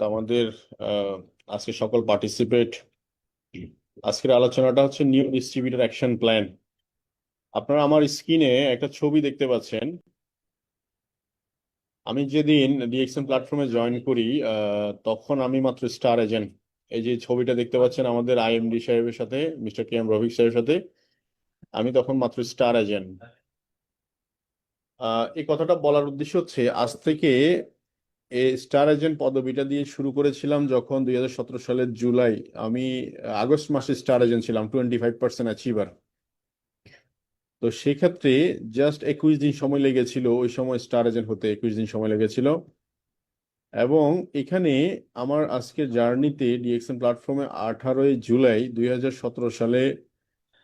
আমাদের আহ, আজকে সকল পার্টিসিপেট। আজকের আলোচনাটা হচ্ছে নিউ ডিস্ট্রিবিউটর অ্যাকশন প্ল্যান। আপনারা আমার স্ক্রিনে একটা ছবি দেখতে পাচ্ছেন। আমি যেদিন ডিএক্সএন প্ল্যাটফর্মে জয়েন করি তখন আমি মাত্র স্টার এজেন্ট। এই যে ছবিটা দেখতে পাচ্ছেন আমাদের আইএমডি সাহেবের সাথে, মিস্টার কে এম রফিক সাহেবের সাথে, আমি তখন মাত্র স্টার এজেন্ট। এই কথাটা বলার উদ্দেশ্য হচ্ছে আজ থেকে এই স্টার এজেন্ট পদবিটা দিয়ে শুরু করেছিলাম যখন 2017 সালের জুলাই। আমি আগস্ট মাসে স্টার এজেন্ট ছিলাম, 25% অ্যাচিভার। তো সেক্ষেত্রে জাস্ট 21 দিন সময় লেগেছিল ওই সময় স্টার এজেন্ট হতে, 21 দিন সময় লেগেছিল। এবং এখানে আমার আজকের জার্নিতে ডিএক্সএন প্ল্যাটফর্মে 18ই জুলাই 2017 সালে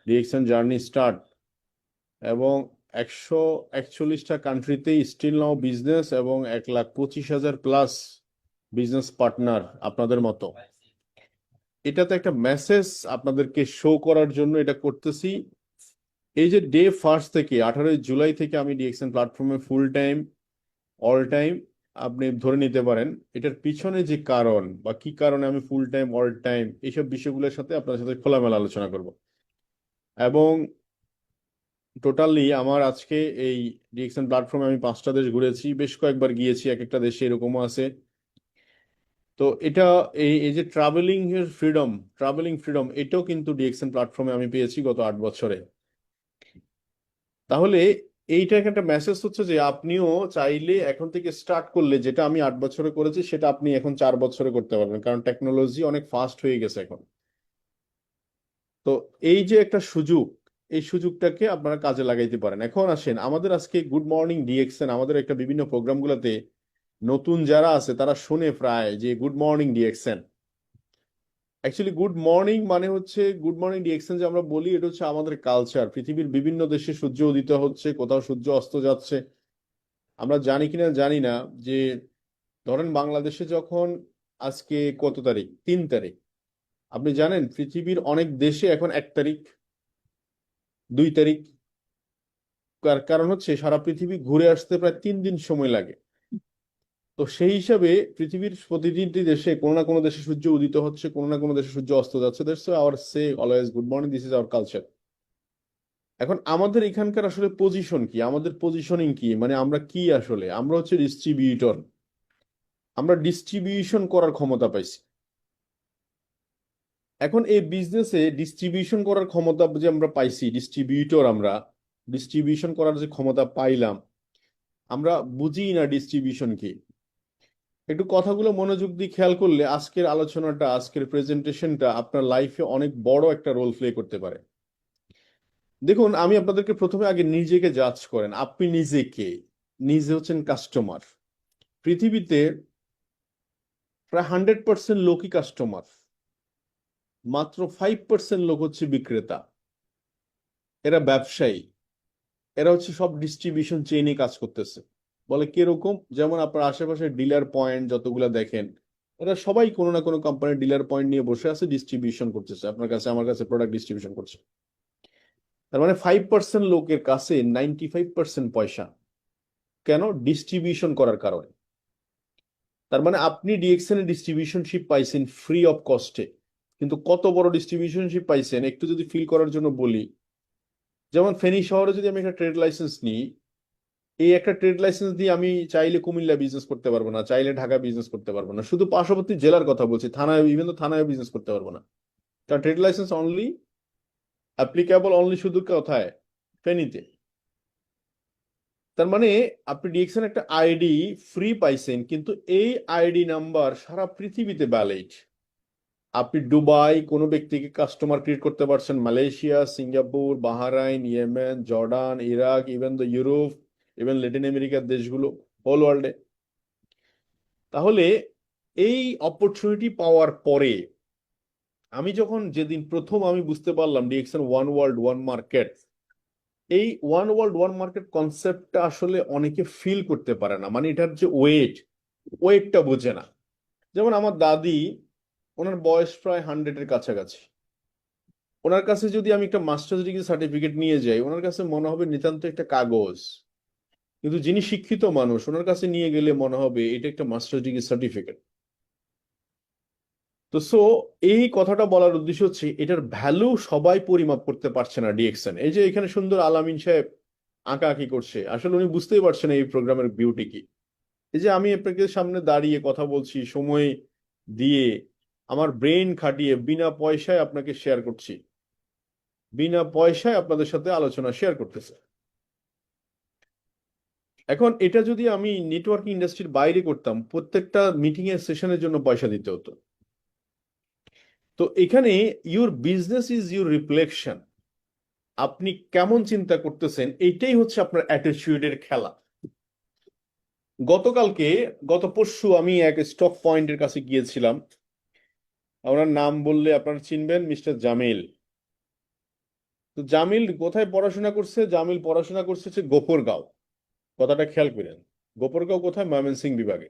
ডিএক্সএন জার্নি স্টার্ট। এবং 141টা কান্ট্রিতে স্টিল নাও বিজনেস এবং 1,25,000 প্লাস বিজনেস পার্টনার আপনাদের মতো। এটাতে একটা মেসেজ আপনাদেরকে শো করার জন্য এটা করতেছি। এই যে ডে ফার্স্ট থেকে 18ই জুলাই থেকে আমি ডিএক্সএন প্ল্যাটফর্মে ফুল টাইম, অল টাইম আপনি ধরে নিতে পারেন। এটার পিছনে যে কারণ বা কি কারণে আমি ফুল টাইম, অল টাইম, এইসব বিষয়গুলোর সাথে আপনার সাথে খোলামেলা আলোচনা করব। এবং টোটালি আমার আজকে এই ডিএক্সএন প্ল্যাটফর্মে আমি 5টা দেশ ঘুরেছি, বেশ কয়েকবার গিয়েছি, এক একটা দেশে এরকমও আছে। তো এটা এই যে ট্রাভেলিং ফ্রিডম এটাও কিন্তু ডিএক্সএন প্ল্যাটফর্মে আমি পেয়েছি গত 8 বছরে। তাহলে এইটা একটা মেসেজ হচ্ছে যে আপনিও চাইলে এখন থেকে স্টার্ট করলে যেটা আমি 8 বছরে করেছি সেটা আপনি এখন 4 বছরে করতে পারবেন, কারণ টেকনোলজি অনেক ফাস্ট হয়ে গেছে এখন। তো এই যে একটা সুযোগ, এই সুযোগটাকে আপনারা কাজে লাগাইতে পারেন। এখন আসেন আমাদের আজকে গুড মর্নিং ডিএক্সএন, আমাদের একটা বিভিন্ন প্রোগ্রামগুলোতে নতুন যারা আছে তারা শুনে প্রায় যে good morning DXN. Actually good morning মানে হচ্ছে গুড মর্নিং ডিএক্সচেঞ্জ যে আমরা বলি, এটা হচ্ছে আমাদের কালচার। পৃথিবীর বিভিন্ন দেশে সূর্য উদিত হচ্ছে, কোথাও সূর্য অস্ত যাচ্ছে। আমরা জানি কিনা জানি না যে ধরেন বাংলাদেশে যখন আজকে কত তারিখ, 3 তারিখ, আপনি জানেন পৃথিবীর অনেক দেশে এখন 1 তারিখ, 2 তারিখ। কারণ হচ্ছে সারা পৃথিবী ঘুরে আসতে প্রায় 3 দিন সময় লাগে। তো সেই হিসাবে পৃথিবীর প্রতিটি দেশে কোনো না কোনো দেশে সূর্য উদিত হচ্ছে, কোনো না কোনো দেশে সূর্য অস্ত যাচ্ছে। That's our say always good morning, this is our culture. এখন আমাদের এখানকার আসলে পজিশন কি, আমাদের পজিশনিং কি, মানে আমরা কি আসলে, আমরা হচ্ছে ডিস্ট্রিবিউটর। আমরা ডিস্ট্রিবিউশন করার ক্ষমতা পাইছি। এখন এই বিজনেসে ডিস্ট্রিবিউশন করার ক্ষমতা যে আমরা পাইছি, ডিস্ট্রিবিউটর আমরা, ডিস্ট্রিবিউশন করার যে ক্ষমতা পাইলাম, আমরা বুঝি না ডিস্ট্রিবিউশন কি। একটু কথাগুলো মনোযোগ দিয়ে খেয়াল করলে আজকের আলোচনাটা, আজকের প্রেজেন্টেশনটা আপনার লাইফে অনেক বড় একটা রোল প্লে করতে পারে। দেখুন, আমি আপনাদেরকে প্রথমে আগে নিজেকে জাজ করেন, আপনি নিজে কে? নিজে হচ্ছেন কাস্টমার। পৃথিবীতে প্রায় 100% লোকই কাস্টমার, মাত্র 5% লোক হচ্ছে বিক্রেতা। এরা ব্যবসায়ী, এরা হচ্ছে সব ডিস্ট্রিবিউশন চেইনে কাজ করতেছে। বলে কিরকম? যেমন আপনার আশেপাশে ডিলার পয়েন্ট যতগুলা দেখেন, এরা সবাই কোনো না কোনো কোম্পানির ডিলার পয়েন্ট নিয়ে বসে আছে, ডিস্ট্রিবিউশন করতেছে, আপনার কাছে আমার কাছে প্রোডাক্ট ডিস্ট্রিবিউশন করছে। তার মানে 5% লোকের কাছে 95% পয়সা। কেন? ডিস্ট্রিবিউশন করার কারণে। তার মানে আপনি ডিএক্সএন এর ডিস্ট্রিবিউশনশিপ পাইছেন ফ্রি অফ কস্টে। কিন্তু কত বড় ডিস্ট্রিবিউশনশিপ পাইছেন একটু যদি ফিল করার জন্য বলি, যেমন ফেনী শহরে যদি আমি একটা ট্রেড লাইসেন্স নিই, এই একটা ট্রেড লাইসেন্স দিয়ে আমি চাইলে কুমিল্লা বিজনেস করতে পারবো না, চাইলে ঢাকা বিজনেস করতে পারবো না, শুধু পার্শ্ববর্তী জেলার কথা বলছি, থানায়, ইভেন তো থানায় বিজনেস করতে পারবো না। কারণ trade licence only applicable only শুধু কোথায়? ফেনীতে। তার মানে আপনি ডিএক্সএন একটা আইডি ফ্রি পাইছেন, কিন্তু এই আইডি নাম্বার সারা পৃথিবীতে ভ্যালিড। আপনি দুবাই কোনো ব্যক্তিকে কাস্টমার ক্রিয়েট করতে পারছেন, Malaysia, Singapore, Bahrain, Yemen, Jordan, Iraq, even the Europe, even Latin আমেরিকার দেশগুলো, হোল ওয়ার্ল্ডে। তাহলে এই অপরচুনিটি পাওয়ার পরে আমি যখন যেদিন প্রথম আমি বুঝতে পারলাম DXN one world one market, এই ওয়ান ওয়ার্ল্ড ওয়ান মার্কেট কনসেপ্টটা আসলে অনেকে ফিল করতে পারে না, মানে এটার যে ওয়েটটা বোঝে না। যেমন আমার দাদি, ওনার বয়স প্রায় 100-এর কাছাকাছি। ওনার কাছে যদি আমি একটা মাস্টার্স ডিগ্রি সার্টিফিকেট নিয়ে যাই, ওনার কাছে মনে হবে নিতান্ত একটা কাগজ। কিন্তু যিনি শিক্ষিত মানুষ, ওনার কাছে নিয়ে গেলে মনে হবে এটা একটা মাস্টার্স ডিগ্রি সার্টিফিকেট। তো এই কথাটা বলার উদ্দেশ্য হচ্ছে এটার ভ্যালু সবাই পরিমাপ করতে পারছে না ডিএক্সএন। এই যে এখানে সুন্দর আলামিন সাহেব আঁকাআঁকি করছে, আসলে উনি বুঝতেই পারছেন না এই প্রোগ্রামের বিউটি কি। এই যে আমি আপনাকে সামনে দাঁড়িয়ে কথা বলছি, সময় দিয়ে আমার ব্রেন খাটিয়ে বিনা পয়সায় আপনাকে শেয়ার করছি, বিনা পয়সায় আপনাদের সাথে আলোচনা শেয়ার করতেছে। এখন এটা যদি আমি নেটওয়ার্কিং ইন্ডাস্ট্রির বাইরে করতাম, প্রত্যেকটা মিটিং এর সেশনের জন্য পয়সা দিতে হতো। তো এখানে your business is your reflection. আপনি কেমন চিন্তা করতেছেন এইটাই হচ্ছে আপনার অ্যাটিটিউডের খেলা। গতকালকে, গত পরশু আমি এক স্টক পয়েন্টের কাছে গিয়েছিলাম। ওনার নাম বললে আপনারা চিনবেন, মিস্টার জামিল। তো জামিল কোথায় পড়াশোনা করছে? জামিল পড়াশোনা করছে হচ্ছে গোপরগাঁও। কথাটা খেয়াল করেন, গোপরগাঁও কোথায়? ময়মনসিংহ বিভাগে।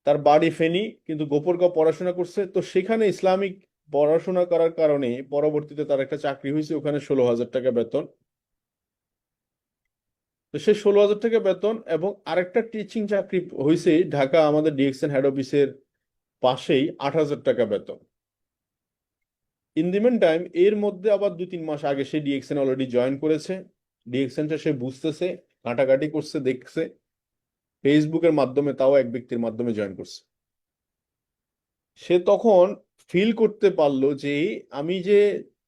তার বাড়ি ফেনী, কিন্তু গোপরগাঁও পড়াশোনা করছে। তো সেখানে ইসলামিক পড়াশোনা করার কারণে পরবর্তীতে তার একটা চাকরি হয়েছে, ওখানে 16,000 টাকা বেতন। তো সে 16,000 টাকা বেতন এবং আরেকটা টিচিং চাকরি হয়েছে ঢাকা আমাদের ডিএক্সএন হেড অফিসের পাশেই, 8,000 টাকা বেতন। ইন দি মেন টাইম এর মধ্যে আবার 2-3 মাস আগে সে ডিএক্সএন অলরেডি জয়েন করেছে। ডিএক্সএনটা সে বুঝতেছে, ঘাটাঘাটি করছে, দেখছে ফেসবুকের মাধ্যমে, তাও এক ব্যক্তির মাধ্যমে জয়েন করছে। সে তখন ফিল করতে পারলো যে আমি যে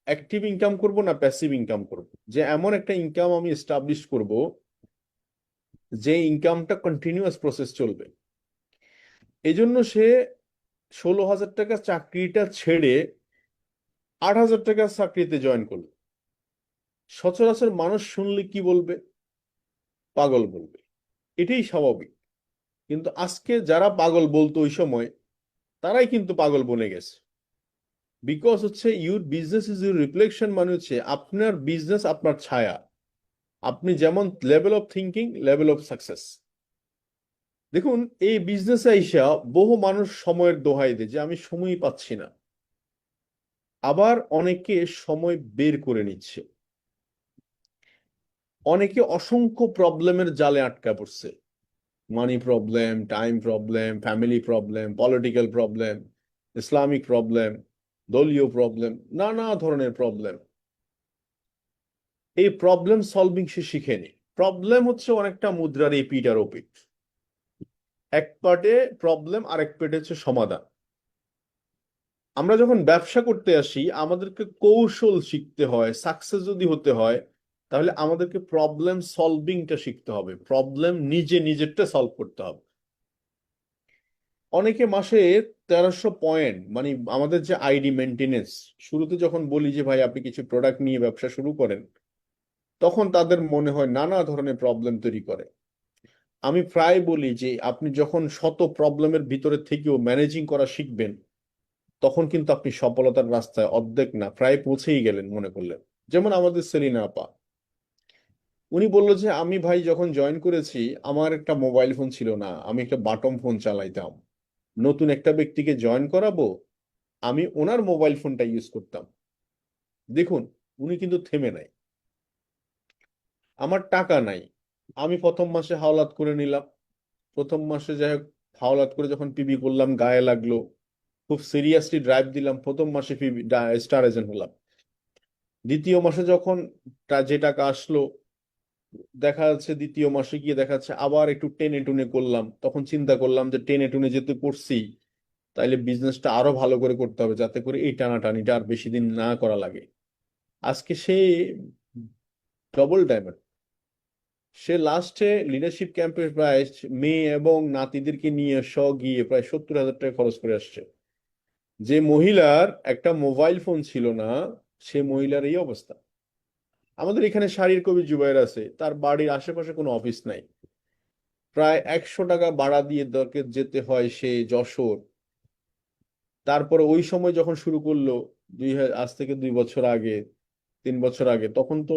অ্যাক্টিভ ইনকাম করব না প্যাসিভ ইনকাম করব, যে এমন একটা ইনকাম আমি এস্টাবলিশ করব যে ইনকামটা কন্টিনিউয়াস প্রসেস চলবে। এই জন্য সে 16,000 টাকা চাকরিটা ছেড়ে 8,000 টাকার চাকরিতে জয়েন করলো। সচরাচর মানুষ শুনলে কি বলবে? পাগল বলবে, এটাই স্বাভাবিক। কিন্তু আজকে যারা পাগল বলতো ওই সময়, তারাই কিন্তু পাগল বনে গেছে। বিকজ হচ্ছে your business is your reflection, মানে হচ্ছে আপনার বিজনেস আপনার ছায়া। আপনি যেমন level of thinking, level of success. দেখুন, এই বিজনেসে আইসা বহু মানুষ সময়ের দোহাই দেয় যে আমি সময়ই পাচ্ছি না। আবার অনেকে সময় বের করে নিচ্ছে। অনেকে অসংখ্য প্রবলেমের জালে আটকা পড়ছে। Money problem, time problem, family problem, political problem, Islamic problem, দলীয় প্রবলেম, নানা ধরনের প্রবলেম। এই প্রবলেম সলভিং সে শিখেনি। প্রবলেম হচ্ছে অনেকটা মুদ্রার এপিঠ আর ওপিঠ। এক পার্টে প্রবলেম, আরেক পার্টে হচ্ছে সমাধান। আমরা যখন ব্যবসা করতে আসি আমাদেরকে কৌশল শিখতে হয়। সাকসেস যদি হতে হয় তাহলে আমাদেরকে প্রবলেম সলভিংটা শিখতে হবে, প্রবলেম নিজে নিজেরটা সলভ করতে হবে। অনেকে মাসে 1,300 পয়েন্ট, মানে আমাদের যে আইডি মেনটেনেন্স, শুরুতে যখন বলি যে ভাই আপনি কিছু প্রোডাক্ট নিয়ে ব্যবসা শুরু করেন, তখন তাদের মনে হয় নানা ধরনের প্রবলেম তৈরি করে। আমি প্রায় বলি যে আপনি যখন শত প্রবলেমের ভিতরে থেকেও ম্যানেজিং করা শিখবেন, তখন কিন্তু আপনি সফলতার রাস্তায় অর্ধেক না প্রায় পৌঁছেই গেলেন মনে করলেন। যেমন আমাদের সেলিনা আপা, উনি বললো যে আমি ভাই যখন জয়েন করেছি আমার একটা মোবাইল ফোন ছিল না, আমি একটা বাটন ফোন চালাইতাম। নতুন একটা ব্যক্তিকে জয়েন করাবো, আমি ওনার মোবাইল ফোনটা ইউজ করতাম। দেখুন, উনি কিন্তু থেমে নাই। আমার টাকা নাই, আমি প্রথম মাসে হাওলাত করে নিলাম। প্রথম মাসে যাই হোক, হাওলাত করে যখন পিবি করলাম গায়ে লাগলো, খুব সিরিয়াসলি ড্রাইভ দিলাম, প্রথম মাসে পিবি স্টার এজেন্ট হলাম। দ্বিতীয় মাসে যখন যে টাকা আসলো, দেখা যাচ্ছে দ্বিতীয় মাসে গিয়ে দেখা যাচ্ছে আবার একটু টেনে টুনে করলাম। তখন চিন্তা করলাম যে টেনে টুনে যেহেতু করছি, তাইলে বিজনেসটা আরো ভালো করে করতে হবে যাতে করে এই টানাটানিটা আর বেশি দিন না করা লাগে। আজকে সে ডবল ডায়মন্ড। সে লাস্টে লিডারশিপ ক্যাম্পে প্রায় মেয়ে এবং নাতিদেরকে নিয়ে গিয়ে প্রায় 70,000 টাকা খরচ করে আসছে। যে মহিলার একটা মোবাইল ফোন ছিল না, সে মহিলার এই অবস্থা। আমাদের এখানে শাড়ির কবি জুবাইর আছে, তার বাড়ির আশেপাশে কোনো অফিস নাই, প্রায় 100 টাকা ভাড়া দিয়ে তাকে যেতে হয় সে যশোর। তারপরে ওই সময় যখন শুরু করলো, আজ থেকে 2 বছর আগে, 3 বছর আগে, তখন তো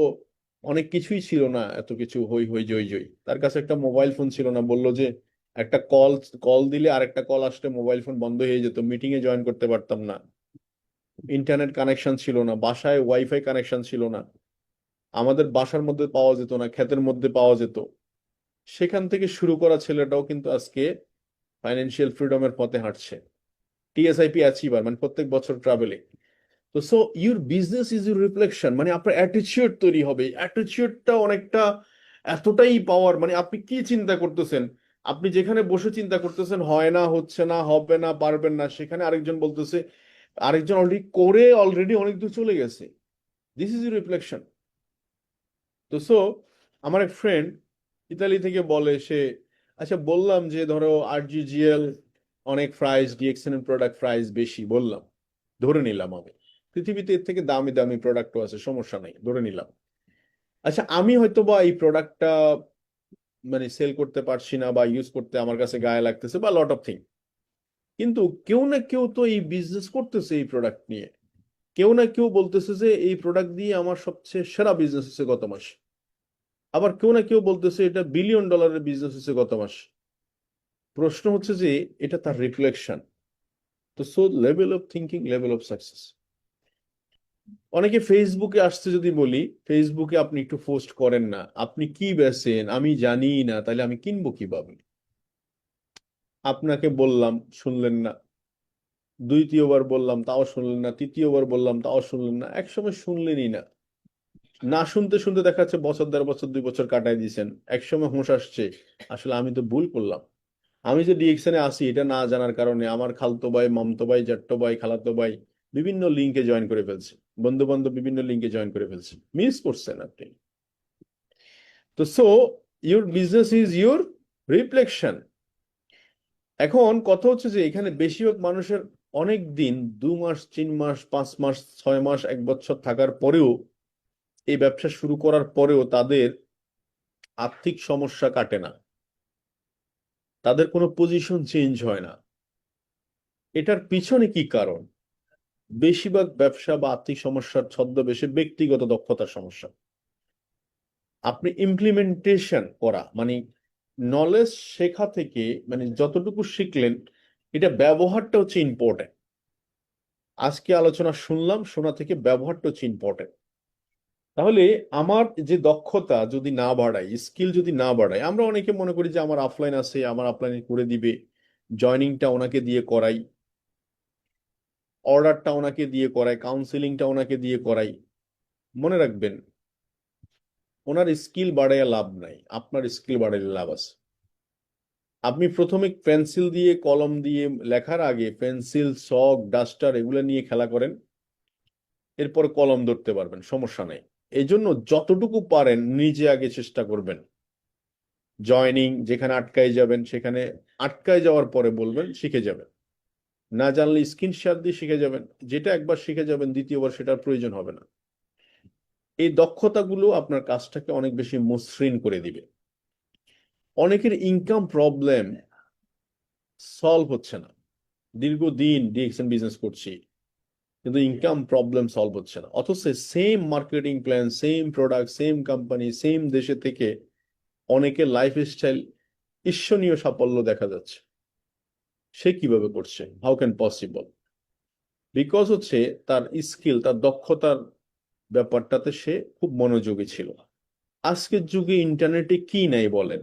অনেক কিছুই ছিল না, এত কিছু হই হই জই জই। তার কাছে একটা মোবাইল ফোন ছিল না, বললো যে একটা কল কল দিলে আরেকটা কল আসলে মোবাইল ফোন বন্ধ হয়ে যেত, মিটিং এ জয়েন করতে পারতাম না, ইন্টারনেট কানেকশন ছিল না, বাসায় ওয়াইফাই কানেকশন ছিল না, আমাদের বাসার মধ্যে পাওয়া যেত না, ক্ষেতের মধ্যে পাওয়া যেত। সেখান থেকে শুরু করা ছেলেটাও কিন্তু আজকে ফাইন্যান্সিয়াল ফ্রিডমের পথে হাঁটছে। টিএসআইপি অ্যাচিভার, মানে প্রত্যেক বছর ট্রাভেলে। তো so your business is your reflection, মানে আপনার অ্যাটিটিউড তৈরি হবে। অ্যাটিটিউডটা অনেকটা এতটাই পাওয়ার, মানে আপনি কি চিন্তা করতেছেন, আপনি যেখানে বসে চিন্তা করতেছেন হয় না, হচ্ছে না, হবে না, পারবেন না, সেখানে আরেকজন বলতেছে, আরেকজন অলরেডি অনেক দূর চলে গেছে। This is your reflection. তো সো আমার এক ফ্রেন্ড ইতালি থেকে বলে, সে আচ্ছা বললাম যে ধরো আরজিজিএল অনেক প্রাইস, ডিএক্সএন এর প্রোডাক্ট প্রাইস বেশি, বললাম, ধরে নিলাম আমি, পৃথিবীতে এর থেকে দামি দামি প্রোডাক্টও আছে, সমস্যা নাই, ধরে নিলাম। আচ্ছা আমি হয়তো বা এই প্রোডাক্টটা মানে সেল করতে পারছি না, বা ইউজ করতে আমার কাছে গায়ে লাগতেছে, বা লট অফ থিং, কিন্তু কেউ না কেউ তো এই বিজনেস করতেছে এই প্রোডাক্ট নিয়ে। কেউ না কেউ বলতেছে যে এই প্রোডাক্ট দিয়ে আমার সবচেয়ে সেরা বিজনেস হচ্ছে গত মাস। আবার কেউ না কেউ বলতেছে এটা বিলিয়ন ডলারের বিজনেস হচ্ছে গত মাস। প্রশ্ন হচ্ছে যে এটা তার রিফ্লেকশন। তো so level of thinking, level of success. অনেকে ফেসবুকে আসছে, যদি বলি ফেসবুকে আপনি একটু পোস্ট করেন না, আপনি কি বেচেন আমি জানি না, তাহলে আমি কিনবো কিভাবে? আপনাকে বললাম, শুনলেন না। দ্বিতীয়বার বললাম, তাও শুনলেন না। তৃতীয়বার বললাম, তাও শুনলেন না। একসময় শুনলেনই না। না শুনতে শুনতে দেখা যাচ্ছে বছর, 1.5 বছর, 2 বছর কাটাই দিয়েছেন। একসময় হুঁশ আসছে, আসলে আমি তো ভুল করলাম। আমি যে ডিএক্সএনে আসি এটা না জানার কারণে আমার খালতো ভাই, মামতো ভাই, জ্যাঠতো ভাই, খালাতো ভাই বিভিন্ন লিঙ্কে জয়েন করে ফেলছে, বন্ধু বান্ধব বিভিন্ন লিঙ্কে জয়েন করে ফেলছে, মিস করছেন আপনি। তো so your business is your reflection. এখন কথা হচ্ছে যে এখানে বেশিরভাগ মানুষের অনেক দিন, 2 মাস, 3 মাস, 5 মাস, 6 মাস, 1 বছর থাকার পরেও, এই ব্যবসা শুরু করার পরেও তাদের আর্থিক সমস্যা কাটে না, তাদের কোনো পজিশন চেঞ্জ হয় না। এটার পিছনে কি কারণ? বেশিরভাগ ব্যবসা বা আর্থিক সমস্যার ছদ্মবেশে ব্যক্তিগত দক্ষতার সমস্যা। আপনি ইমপ্লিমেন্টেশন করা, মানে নলেজ শেখা থেকে, মানে যতটুকু শিখলেন এটা ব্যবহারটা হচ্ছে ইম্পর্টেন্ট। আজকে আলোচনা শুনলাম, শোনা থেকে ব্যবহারটা হচ্ছে ইম্পর্টেন্ট। তাহলে আমার যে দক্ষতা যদি না বাড়াই, স্কিল যদি না বাড়াই, আমরা অনেকে মনে করি যে আমার অফলাইন আছে, আমার অফলাইনে করে দিবে, জয়নিংটা ওনাকে দিয়ে করাই, অর্ডারটা ওনাকে দিয়ে করাই, কাউন্সিলিংটা ওনাকে দিয়ে করাই। মনে রাখবেন, ওনার স্কিল বাড়াইয়া লাভ নাই, আপনার স্কিল বাড়াইলে লাভ আছে। আপনি প্রথমে পেন্সিল দিয়ে, কলম দিয়ে লেখার আগে পেন্সিল, চক, ডাস্টার এগুলো নিয়ে খেলা করেন, এরপর কলম ধরতে পারবেন, সমস্যা নেই। এই জন্য যতটুকু পারেন নিজে আগে চেষ্টা করবেন। জয়নিং যেখানে আটকায় যাবেন, সেখানে আটকায় যাওয়ার পরে বলবেন, শিখে যাবেন। না জানলে স্ক্রিন শেয়ার দিয়ে শিখে যাবেন। যেটা একবার শিখে যাবেন, দ্বিতীয়বার সেটার প্রয়োজন হবে না। এই দক্ষতাগুলো আপনার কাজটাকে অনেক বেশি মসৃণ করে দিবে। অনেকের ইনকাম প্রবলেম সলভ হচ্ছে না, দীর্ঘদিন ডিএক্সএন বিজনেস করছি, কিন্তু ইনকাম প্রবলেম সলভ হচ্ছে না, অথচ same marketing plan, same product, same company, same দেশে থেকে অনেকের লাইফস্টাইল ঈর্ষণীয় সাফল্য দেখা যাচ্ছে। সে কিভাবে করছে? How can possible? বিকজ হচ্ছে তার স্কিল, তার দক্ষতার ব্যাপারটাতে সে খুব মনোযোগী ছিল। আজকের যুগে ইন্টারনেটে কি নাই বলেন?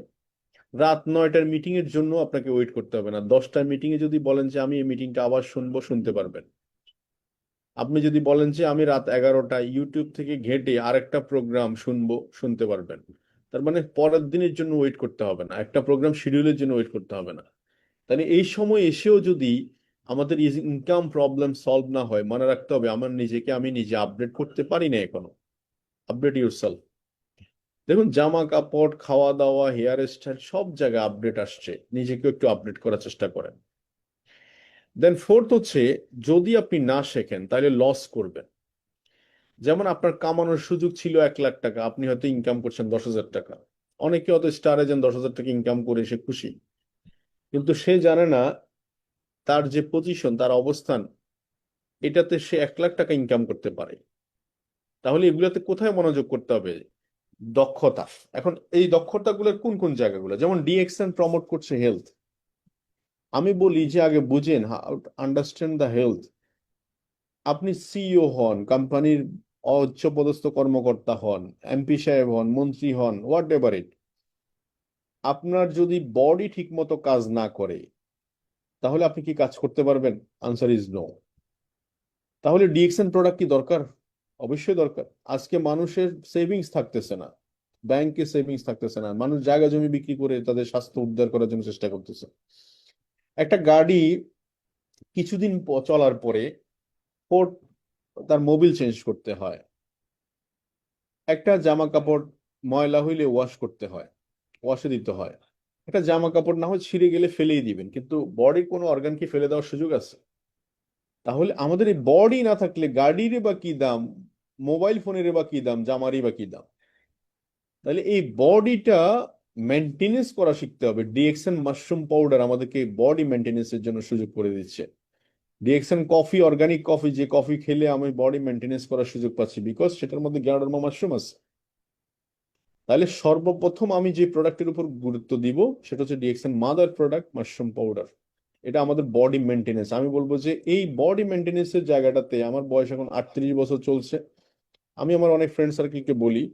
রাত 9টার মিটিং এর জন্য আপনাকে ওয়েট করতে হবে না, 10টার মিটিং এ যদি বলেন যে আমি এই মিটিংটা আবার শুনবো, শুনতে পারবেন। আপনি যদি বলেন যে আমি রাত 11টায় ইউটিউব থেকে ঘেঁটে আরেকটা প্রোগ্রাম শুনবো, শুনতে পারবেন। তার মানে পরের দিনের জন্য ওয়েট করতে হবে না, একটা প্রোগ্রাম শিডিউলের জন্য ওয়েট করতে হবে না। তাহলে এই সময় এসেও যদি আমাদের ইনকাম প্রবলেম সলভ না হয়, মনে রাখতে হবে আমি নিজে আপডেট করতে পারি না এখনো। Update yourself. দেখুন, জামা কাপড়, খাওয়া দাওয়া, হেয়ার স্টাইল সব জায়গায় আপডেট আসছে, নিজেকে একটু আপডেট করার চেষ্টা করেন। দেন ফোর্থ হচ্ছে, যদি আপনি না শেখেন তাহলে লস করবেন। যেমন আপনার কামানোর সুযোগ ছিল 1 লাখ টাকা, আপনি হয়তো ইনকাম করছেন 10,000 টাকা। অনেকে হয়তো স্টার এজেন্ট 10,000 টাকা ইনকাম করে সে খুশি, কিন্তু সে জানে না তার যে পজিশন, তার অবস্থান, এটাতে সে 1 লাখ টাকা ইনকাম করতে পারে। তাহলে এগুলাতে কোথায় মনোযোগ করতে হবে? দক্ষতা। এখন এই দক্ষতাগুলোর কোন কোন জায়গাগুলো, যেমন ডিএক্সএন প্রমোট করছে হেলথ, আমি বলি যে আগে বুঝেন, আন্ডারস্ট্যান্ড দ্য হেলথ। আপনি সিইও হন, কোম্পানির উচ্চপদস্থ কর্মকর্তা হন, এমপি সাহেব হন, মন্ত্রী হন, হোয়াট এভার ইট, আপনার যদি বডি ঠিক মতো কাজ না করে তাহলে আপনি কি কাজ করতে পারবেন? Answer is no. তাহলে ডিএক্সএন প্রোডাক্ট কি দরকার? অবশ্যই দরকার। আজকে মানুষের সেভিংস থাকতেছে না, ব্যাংকে সেভিংস থাকতেছে না, মানুষ জায়গা জমি বিক্রি করে তাদের স্বাস্থ্য উদ্ধার করার জন্য চেষ্টা করতেছে। একটা গাড়ি কিছুদিন চলার পরে তার মোবিল চেঞ্জ করতে হয়। একটা জামা কাপড় ময়লা হইলে ওয়াশ করতে হয়, ওয়াশে দিতে হয়। একটা জামা কাপড় না হয় ছিঁড়ে গেলে ফেলেই দিবেন, কিন্তু বডির কোনো অর্গান কি ফেলে দেওয়ার সুযোগ আছে? তাহলে আমাদের এই বডি না থাকলে গাড়ির বা কি দাম, মোবাইল ফোনের বা কি দাম, জামারই বা কি দাম? তাহলে এই বডিটা মেনটেনেন্স করা শিখতে হবে। ডিএক্সএন মাশরুম পাউডার আমাদেরকে বডি মেনটেনেন্সের জন্য সুযোগ করে দিচ্ছে। ডিএক্সএন কফি, অর্গানিক কফি, যে কফি খেলে আমি বডি মেনটেনেন্স করার সুযোগ পাচ্ছি, বিকজ সেটার মধ্যে গ্যানোডার্মা মাশরুম আছে। তাহলে সর্বপ্রথম আমি যে প্রোডাক্টের উপর গুরুত্ব দিব সেটা হচ্ছে DXN mother product mushroom powder. এটা আমাদের বডি মেনটেনেন্স। আমি বলবো যে এই বডি মেনটেনেন্সের জায়গাটাতে, আমার বয়স এখন 38 বছর চলছে, আমি আমার অনেক ফ্রেন্ড সার্কেলকে বলি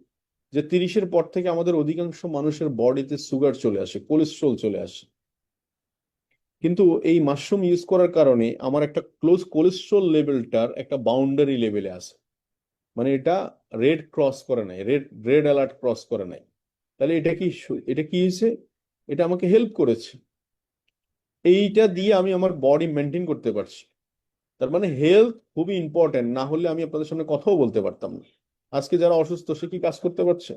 যে 30-এর পর থেকে আমাদের অধিকাংশ মানুষের বডিতে সুগার চলে আসে, কোলেস্ট্রল চলে আসে। কিন্তু এই মাশরুম ইউজ করার কারণে আমার একটা ক্লোজ কোলেস্ট্রল লেভেলটার একটা বাউন্ডারি লেভেলে আছে। মানে এটা রেড ক্রস করে নাই, রেড রেড অ্যালার্ট ক্রস করে নাই। তাহলে এটা কি হয়েছে? এটা আমাকে হেল্প করেছে। এইটা দিয়ে আমি আমার বডি মেনটেন করতে পারছি। তার মানে হেলথ খুবই ইম্পর্টেন্ট, না হলে আমি আপনাদের সামনে কথাও বলতে পারতাম না। আজকে যারা অসুস্থ সে কি কাজ করতে পারছে?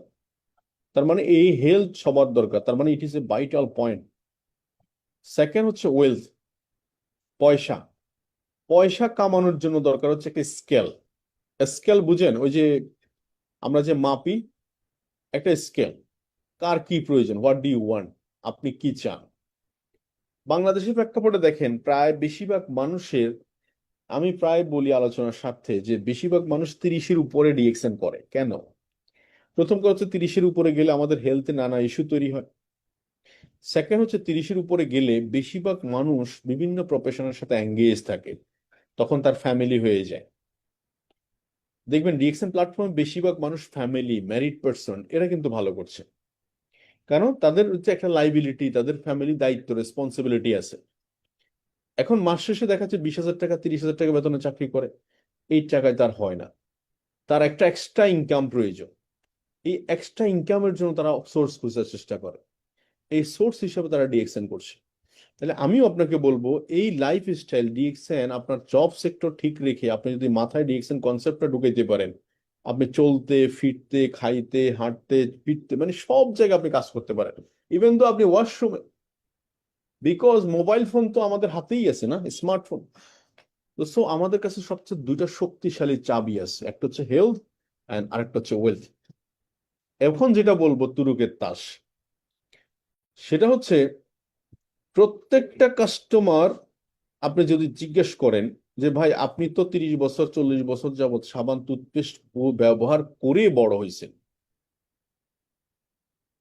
তার মানে এই হেলথ সবার দরকার, তার মানে it is a vital point. Second হচ্ছে ওয়েলথ, পয়সা। পয়সা কামানোর জন্য দরকার হচ্ছে একটা স্কেল। স্কেল বুঝেন? ওই যে আমরা যে মাপি, একটা স্কেল। কার কি প্রয়োজন, হোয়াট ডু ইউ ওয়ান্ট, আপনি কি চান? বাংলাদেশের প্রেক্ষাপটে দেখেন প্রায় বেশিরভাগ মানুষের, আমি প্রায় বলি আলোচনার স্বার্থে যে বেশিরভাগ মানুষ 30-এর উপরে ডিএক্সএন করে কেন? প্রথম কথা হচ্ছে 30-এর উপরে গেলে আমাদের হেলথে নানা ইস্যু তৈরি হয়। সেকেন্ড হচ্ছে 30-এর উপরে গেলে বেশিরভাগ মানুষ বিভিন্ন প্রফেশনের সাথে এঙ্গেজ থাকে, তখন তার ফ্যামিলি হয়ে যায়। দেখবেন ডিএক্সএন প্ল্যাটফর্মে বেশিরভাগ মানুষ ফ্যামিলি, ম্যারিড পার্সন, এরা কিন্তু ভালো করছে। কারণ তাদের হচ্ছে একটা লাইবিলিটি, তাদের ফ্যামিলি দায়িত্ব, রেসপন্সিবিলিটি আছে। এখন মাস শেষে দেখা যাচ্ছে 20,000 টাকা 30,000 টাকা বেতনে চাকরি করে, এই টাকায় তার হয় না। তার একটা এক্সট্রা ইনকাম প্রয়োজন। এই এক্সট্রা ইনকামের জন্য তারা সোর্স খোঁজার চেষ্টা করে। এই সোর্স হিসেবে তারা ডিএক্সএন করছে। তাহলে আমিও আপনাকে বলবো এই লাইফ স্টাইল ডিএক্সএন, আপনার জব সেক্টর ঠিক রেখে আপনি যদি মাথায় ডিএক্সএন কনসেপ্টটা ঢুকাইতে পারেন, আপনি চলতে ফিরতে খাইতে হাঁটতে ফিরতে মানে সব জায়গায় আপনি কাজ করতে পারেন। ইভেন তো আপনি ওয়াশরুমে, বিকজ মোবাইল ফোন তো আমাদের হাতেই আছে না, স্মার্টফোন। তো সো আমাদের কাছে সবচেয়ে দুইটা শক্তিশালী চাবি আছে, একটা হচ্ছে হেলথ অ্যান্ড আরেকটা হচ্ছে ওয়েলথ। এখন যেটা বলবো তুরুকের তাস, সেটা হচ্ছে প্রত্যেকটা কাস্টমার, আপনি যদি জিজ্ঞেস করেন যে ভাই আপনি তো 30 বছর 40 বছর যাবত সাবান টুথপেস্ট ব্যবহার করে বড় হয়েছেন,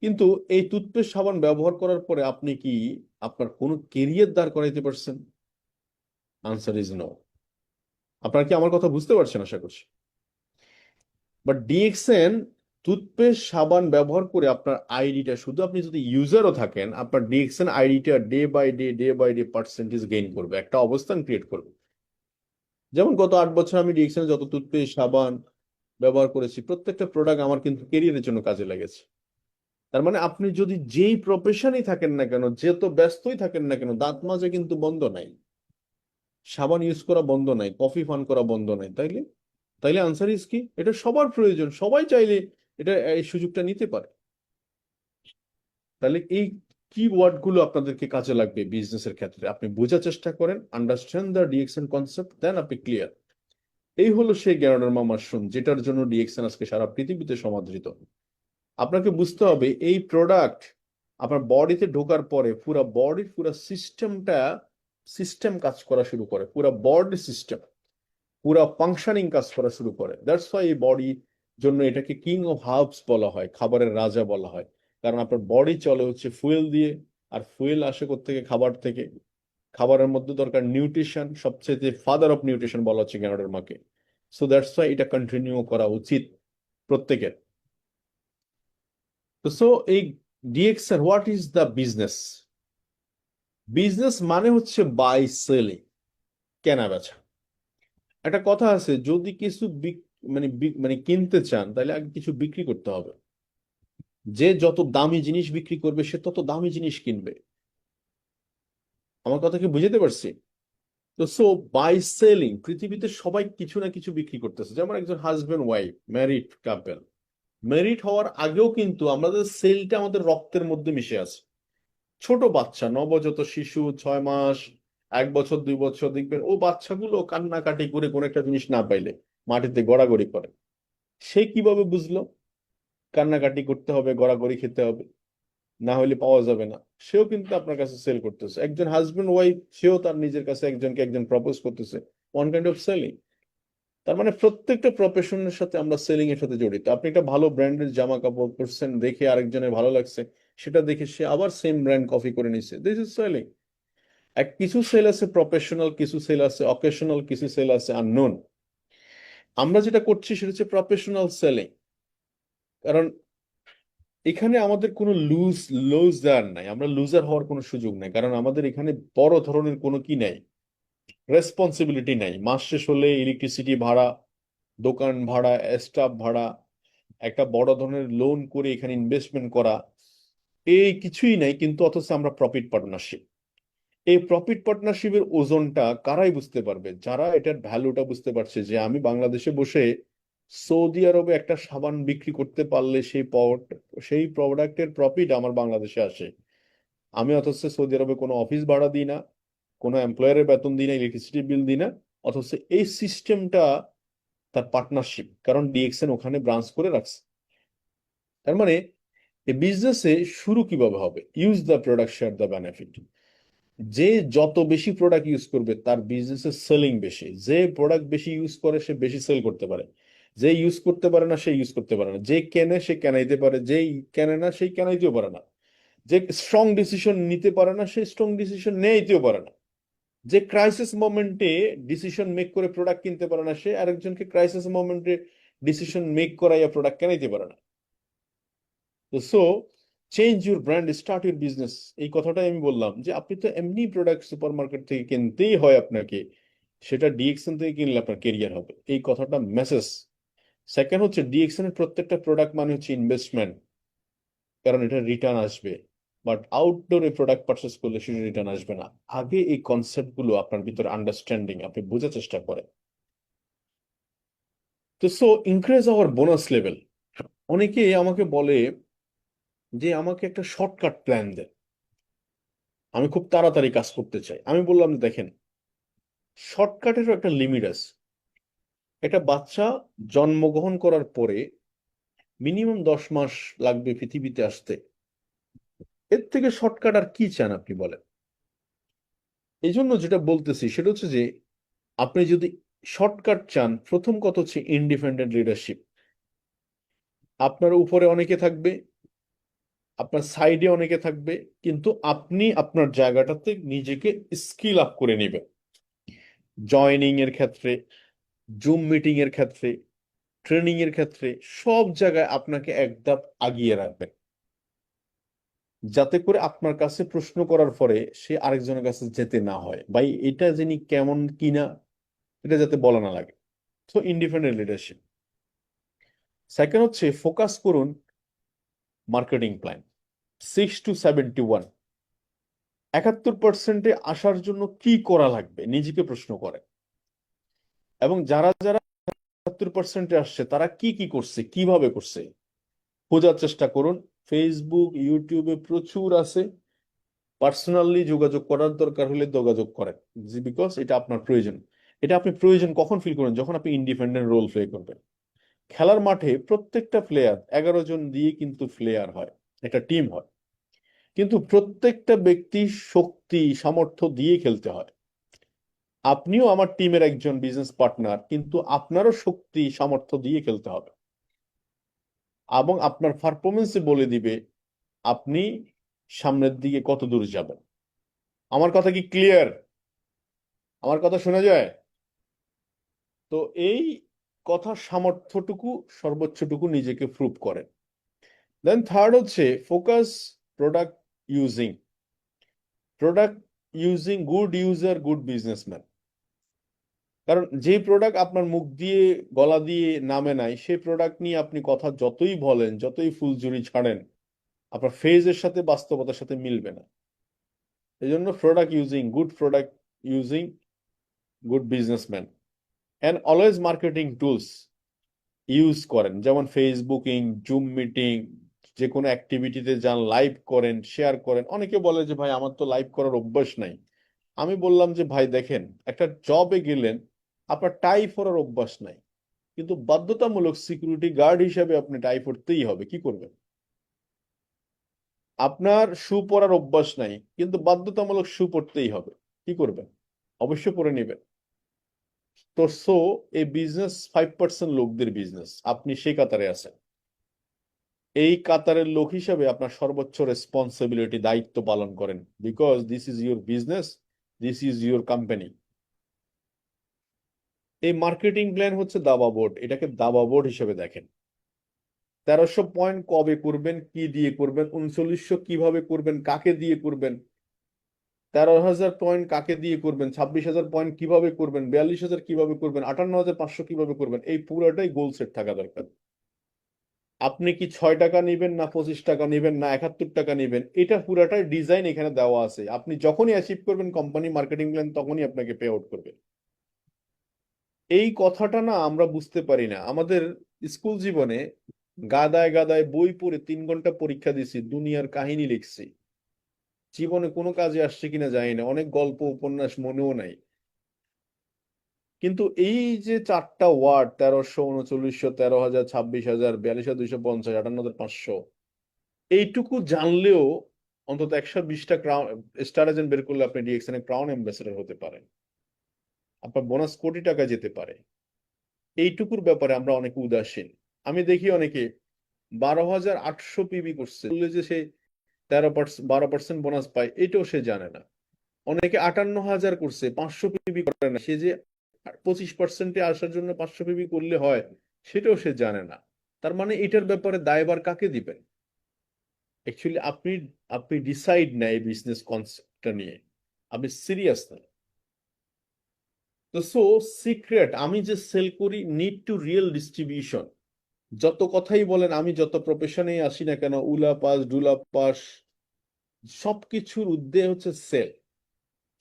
কিন্তু এই টুথপেস্ট সাবান ব্যবহার করার পরে আপনি কি আপনার কোনো কেরিয়ার দাঁড় করাইতে পারছেন? Answer is no. আপনারা কি আমার কথা বুঝতে পারছেন? আশা করছি। বাট ডিএক্সএন টুথপেস্ট সাবান ব্যবহার করে আপনার আইডিটা, শুধু আপনি যদি ইউজারও থাকেন, আপনার ডিএক্সএন আইডিটা day by day percentage gain করবে, একটা অবস্থান ক্রিয়েট করবে। যেমন গত 8 বছর আমি ডিএক্সএন যত টুথপেস্ট সাবান ব্যবহার করেছি, প্রত্যেকটা প্রোডাক্ট আমার কিন্তু কেরিয়ারের জন্য কাজে লেগেছে। তার মানে আপনি যদি যেই প্রফেশনই থাকেন না কেন, যত ব্যস্তই থাকেন না কেন, দাঁত মাজা কিন্তু বন্ধ নাই, সাবান ইউজ করা বন্ধ নাই, কফি পান করা বন্ধ নাই। তাইলে তাইলে আনসার ইজ কি? এটা সবার প্রয়োজন, সবাই চাইলে এটা এই সুযোগটা নিতে পারে। তাহলে এই কি ওয়ার্ড গুলো আপনাদেরকে কাজে লাগবে বিজনেসের ক্ষেত্রে, আপনি বোঝার চেষ্টা করেন, আন্ডারস্ট্যান্ড দ্য ডিএক্সএন কনসেপ্ট, দেন আপনি ক্লিয়ার। এই হলো সেই গ্যানোডার্মা মাশরুম যেটার জন্য ডিএক্সএন আজকে সারা পৃথিবীতে সমাদৃত। আপনাকে বুঝতে হবে এই প্রোডাক্ট আপনার বডিতে ঢোকার পরে পুরো বডির পুরো সিস্টেম কাজ করা শুরু করে, পুরো বডি সিস্টেম, পুরো ফাংশনিং কাজ করা শুরু করে। দ্যাটস ওয়াই এই বডি জন্য এটাকে কিং অফ হার্বস বলা হয়, খাবারের রাজা বলা হয়। কারণ আপনার বডি চলে হচ্ছে ফুয়েল দিয়ে, আর ফুয়েল আসে থেকে খাবার থেকে। খাবারের মধ্যে দরকার নিউট্রিশন, সবচেয়ে ফাদার অফ নিউট্রিশন বলা হচ্ছে গ্যানোডার মাকে। সো দ্যাটস ওয়াই এটা কন্টিনিউ করা উচিত প্রত্যেকের। তো সো এই DXN what is the business? Business মানে হচ্ছে বাই সেলিং, কেনা বেচা। একটা কথা আছে, যদি কিছু মানে কিনতে চান তাহলে আগে কিছু বিক্রি করতে হবে। যে যত দামি জিনিস বিক্রি করবে সে তত দামি জিনিস কিনবে। আমার কথা কি বুঝতে পারছি? তো সো বাই সেলিং, পৃথিবীতে সবাই কিছু না কিছু বিক্রি করতেছে। যেমন একজন husband wife, married couple, married হওয়ার আগেও কিন্তু আমাদের সেলটা আমাদের রক্তের মধ্যে মিশে আছে। ছোট বাচ্চা, নবজাত শিশু, 6 মাস, 1 বছর, 2 বছর, দেখবেন ও বাচ্চাগুলো কান্নাকাটি করে কোনো একটা জিনিস না পাইলে মাটিতে গড়াগড়ি করে। সে কিভাবে বুঝলো কান্নাকাটি করতে হবে, গড়াগড়ি খেতে হবে, না হলে পাওয়া যাবে না? সেও কিন্তু আপনার কাছে সেল করতেছে। একজন হাজবেন্ড ওয়াইফ, সেও তার নিজের কাছে একজনকে একজন প্রপোজ করতেছে। One kind of selling. তার মানে প্রত্যেকটা প্রফেশনের সাথে আমরা সেলিং এর সাথে জড়িত। আপনি একটা ভালো ব্র্যান্ডের জামা কাপড় পরছেন, দেখে আরেকজনের ভালো লাগছে, সেটা দেখে সে আবার সেম ব্র্যান্ড কপি করে নিচ্ছে। This is selling. কিছু সেল আছে প্রফেশনাল, কিছু সেল আছে অকেশনাল, কিছু সেল আছে আননোন। আমরা যেটা করছি সেটা হচ্ছে প্রফেশনাল সেলিং। কারণ এখানে আমাদের কোনো লুজার নাই, আমরা লুজার হওয়ার কোনো সুযোগ নাই। কারণ আমাদের এখানে বড় ধরনের কোনো কি নাই, রেসপন্সিবিলিটি নাই। মাস শেষ হলে ইলেকট্রিসিটি ভাড়া, দোকান ভাড়া, স্টাফ ভাড়া, একটা বড় ধরনের লোন করে এখানে ইনভেস্টমেন্ট করা, এই কিছুই নাই। কিন্তু অথচ আমরা প্রফিট পার্টনারশিপ। এই প্রফিট পার্টনারশিপের ওজনটা কারাই বুঝতে পারবে? যারা এটার ভ্যালুটা বুঝতে পারছে, যে আমি বাংলাদেশে বসে সৌদি আরবে একটা সাবান বিক্রি করতে পারলে সেই প্রোডাক্টের প্রফিট আমার বাংলাদেশে আসে। আমি অথচ সৌদি আরবে কোনো অফিস ভাড়া দিই না, কোনো এমপ্লয়ারের বেতন দিই না, ইলেকট্রিসিটি বিল দিই না। অথচ এই সিস্টেমটা তার পার্টনারশিপ, কারণ ডিএক্সএন ওখানে ব্রাঞ্চ করে রাখছে। তার মানে এই বিজনেসে শুরু কিভাবে হবে? Use the product, share the benefit. যে যত বেশি প্রোডাক্ট ইউজ করবে তার বিজনেসের সেলিং বেশি। যে প্রোডাক্ট বেশি ইউজ করে সে বেশি সেল করতে পারে। যে ইউজ করতে পারে না সে ইউজ করতে পারে না। যে কেনে সে কেনাইতে পারে, যে কেনে না সেই কেনাইতেও পারে না। যে স্ট্রং ডিসিশন নিতে পারে না সে স্ট্রং ডিসিশন নেইতেও পারে না। যে ক্রাইসিস মোমেন্টে ডিসিশন মেক করে প্রোডাক্ট কিনতে পারে না সে আরেকজনকে ক্রাইসিস মোমেন্টে ডিসিশন মেক করাইয়া প্রোডাক্ট কেনাইতে পারে না। তো so change your brand, start your business. এই কথাটাই আমি বললাম, যে আপনি তো এমনি প্রোডাক্ট সুপার মার্কেট থেকে কিনতেই হয় আপনাকে, সেটা ডিএক্সএন থেকে কিনলে আপনার কেরিয়ার হবে, এই কথাটা মেসেজ। সেকেন্ড হচ্ছে, ডিএক্সএন এর প্রত্যেকটা প্রোডাক্ট মানে হচ্ছে ইনভেস্টমেন্ট, কারণ এটা রিটার্ন আসবে। বাট আউটডোরে প্রোডাক্ট পারচেস করলে সেটা রিটার্ন আসবে না। আগে এই কনসেপ্ট গুলো আপনার ভিতরে আন্ডারস্ট্যান্ডিং আপনি বোঝার চেষ্টা করেন। তো so increase our bonus level. অনেকে আমাকে বলে যে আমাকে একটা শর্টকাট প্ল্যান দেন, আমি খুব তাড়াতাড়ি কাজ করতে চাই। আমি বললাম, দেখেন, শর্টকাটেরও একটা লিমিট আছে। একটা বাচ্চা জন্মগ্রহণ করার পরে মিনিমাম 10 মাস লাগবে পৃথিবীতে আসতে। এর থেকে শর্টকাট আর কি চান আপনি বলেন? এই জন্য যেটা বলতেছি সেটা হচ্ছে যে, আপনি যদি শর্টকাট চান, প্রথম কথা হচ্ছে ইন্ডিপেন্ডেন্ট লিডারশিপ। আপনার উপরে অনেকে থাকবে, আপনার সাইডে অনেকে থাকবে, কিন্তু আপনি আপনার জায়গাটাতে নিজেকে স্কিল আপ করে নেবেন। জয়নিং এর ক্ষেত্রে, জুম মিটিং এর ক্ষেত্রে, ট্রেনিং এর ক্ষেত্রে, সব জায়গায় আপনাকে এক ধাপ আগিয়ে রাখবেন, যাতে করে আপনার কাছে প্রশ্ন করার পরে সে আরেকজনের কাছে যেতে না হয়, ভাই এটা যিনি কেমন কিনা, এটা যাতে বলা না লাগে। তো ইন্ডিপেন্ডেন্ট লিডারশিপ। সেকেন্ড হচ্ছে, ফোকাস করুন মার্কেটিং প্ল্যান। 6 to 71, 71%-এ আসার জন্য কি করা লাগবে নিজেকে প্রশ্ন করে। এবং যারা যারা 70%-এ আসছে তারা কি কি করছে, কিভাবে করছে, খোঁজার চেষ্টা করুন। ফেসবুক, ইউটিউবে প্রচুর আছে। পার্সোনালি যোগাযোগ করার দরকার হলে যোগাযোগ করেন, বিকজ এটা আপনার প্রয়োজন। এটা আপনি প্রয়োজন কখন ফিল করেন? যখন আপনি ইন্ডিপেন্ডেন্ট রোল প্লে করবেন। খেলার মাঠে প্রত্যেকটা প্লেয়ার, 11 জন দিয়ে কিন্তু প্লেয়ার হয়, একটা টিম হয়। কিন্তু প্রত্যেকটা ব্যক্তি শক্তি সামর্থ্য দিয়ে খেলতে হয়। আপনিও আমার টিমের একজন বিজনেস পার্টনার, কিন্তু আপনারও শক্তি সামর্থ্য দিয়ে খেলতে হবে। এবং আপনার পারফরমেন্সে বলে দিবে আপনি সামনের দিকে কত দূর যাবেন। আমার কথা কি ক্লিয়ার? আমার কথা শোনা যায়? তো এই কথার সামর্থ্যটুকু, সর্বোচ্চটুকু নিজেকে প্রুভ করেন। দেন থার্ড হচ্ছে, focus product using. Product using good user good businessman. কারণ যে প্রোডাক্ট আপনার মুখ দিয়ে গলা দিয়ে নামে নাই, সেই প্রোডাক্ট নিয়ে আপনি কথা যতই বলেন, যতই ফুলঝুরি ছাড়েন, আপনার ফেজের সাথে বাস্তবতার সাথে মিলবে না। এই জন্য product using good businessman and always marketing tools use করেন, যেমন ফেসবুকিং, জুম মিটিং, যে কোনো অ্যাক্টিভিটিতে যান, লাইভ করেন, শেয়ার করেন। অনেকে বলে যে ভাই আমার তো লাইভ করার অভ্যাস নাই। আমি বললাম যে ভাই দেখেন, একটা জবে গেলেন, আপনার টাই পরার অভ্যাস নাই, কিন্তু বাধ্যতামূলক সিকিউরিটি গার্ড হিসেবে আপনি টাই পরতেই হবে, কি করবেন? আপনার শু পরার অভ্যাস নাই, কিন্তু বাধ্যতামূলক শু পরতেই হবে, কি করবেন? অবশ্যই পরে নেবেন। তো এই বিজনেস 5% লোকদের বিজনেস, আপনি সেই কাতারে আছেন। এই কাতারের লোক হিসাবে আপনার সর্বোচ্চ রেসপন্সিবিলিটি, দায়িত্ব পালন করেন, because this is your business, this is your company. এই মার্কেটিং প্ল্যান হচ্ছে দাবা বোর্ড, এটাকে দাবা বোর্ড হিসেবে দেখেন। 1300 পয়েন্ট কবে করবেন, কি দিয়ে করবেন, 3900 কিভাবে করবেন, কাকে দিয়ে করবেন, 13,000 পয়েন্ট কাকে দিয়ে করবেন, 26,000 পয়েন্ট কিভাবে করবেন, 42,000 কিভাবে করবেন, 58,500 কিভাবে করবেন, এই পুরোটাই গোল সেট থাকা দরকার। আপনি কি 6 টাকা নিবেন, না 25 টাকা নিবেন, না 71 টাকা নিবেন, এটা পুরাটাই ডিজাইন এখানে দেওয়া আছে। আপনি যখনই অ্যাচিভ করবেন কোম্পানি মার্কেটিং প্ল্যান, তখনই আপনাকে পে আউট করবে। এই কথাটা না আমরা বুঝতে পারি না। আমাদের স্কুল জীবনে গাদায় গাদায় বই পড়ে 3 ঘন্টা পরীক্ষা দিছি, দুনিয়ার কাহিনী লিখছি, জীবনে কোনো কাজে আসছে কিনা জানি না, অনেক গল্প উপন্যাস মনেও নাই। কিন্তু এই যে 4টা ওয়ার্ড, 1300, 3900, 13,000, 26,000, 42,250, 58,500, এইটুকু জানলেও অন্তত 120টা ক্রাউন স্টার এজেন্ট বের করলে আপনি ডিএক্সএন এর ক্রাউন অ্যাম্বাসেডর হতে পারেন, আপনার বোনাস কোটি টাকা যেতে পারে। এইটুকুর ব্যাপারে আমরা অনেক উদাসীন। আমি দেখি অনেকে 12,800 পিবি করছে, বললে যে সে 12% বোনাস পায়, এটাও সে জানে না। অনেকে 58,000 করছে, 500 পিবি করে না, সে যে 25%-এ আসার জন্য 500 পিবি করলে হয়, সেটাও সে জানে না। তার মানে এটার ব্যাপারে দায়ভার কাকে দিবেন? অ্যাকচুয়ালি আপনি আপনি ডিসাইড না এই বিজনেস কনসেপ্টটা নিয়ে, আপনি সিরিয়াস না। তো সিক্রেট, আমি যে সেল করি, নিড টু রিয়েল ডিস্ট্রিবিউশন। যত কথাই বলেন, আমি যত প্রফেশনেই আসি না কেন, উলা পাস ডুলা পাস, সবকিছুর উদ্দেশ্য হচ্ছে সেল।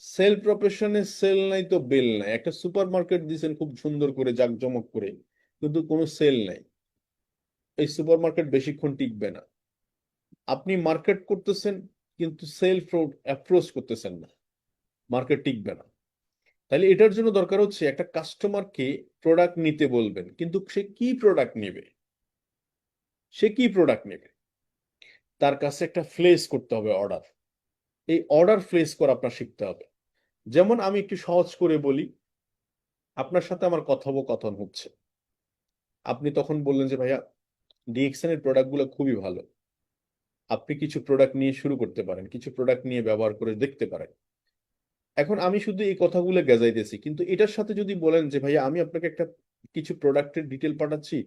সেল প্রফেশনে সেল নাই তো বেল নাই। একটা সুপার মার্কেট দিয়েছেন খুব সুন্দর করে জাঁকজমক করে, কিন্তু কোনো সেল নাই, এই সুপার মার্কেট বেশিক্ষণ টিকবে না। আপনি মার্কেট করতেছেন কিন্তু সেল অ্যাপ্রোচ করতেছেন না, মার্কেট টিকবে না। তাহলে এটার জন্য দরকার হচ্ছে একটা কাস্টমারকে প্রোডাক্ট নিতে বলবেন, কিন্তু সে কি প্রোডাক্ট নেবে, সে কি প্রোডাক্ট নেবে, তার কাছে একটা প্লেস করতে হবে অর্ডার। এই অর্ডার প্লেস করা আপনার শিখতে হবে। যেমন আমি একটু সহজ করে বলি, আপনার সাথে আমার কথোপকথন হচ্ছে, আপনি তখন বললেন যে ভাইয়া ডিএক্সএন এর প্রোডাক্টগুলো খুবই ভালো, আপনি কিছু প্রোডাক্ট নিয়ে শুরু করতে পারেন, কিছু প্রোডাক্ট নিয়ে ব্যবহার করে দেখতে পারেন। এখন আমি শুধু এই কথাগুলো গেজাইতেছি, কিন্তু এটার সাথে যদি বলেন যে ভাইয়া আমি আপনাকে একটা কিছু প্রোডাক্টের ডিটেল পাঠাচ্ছি,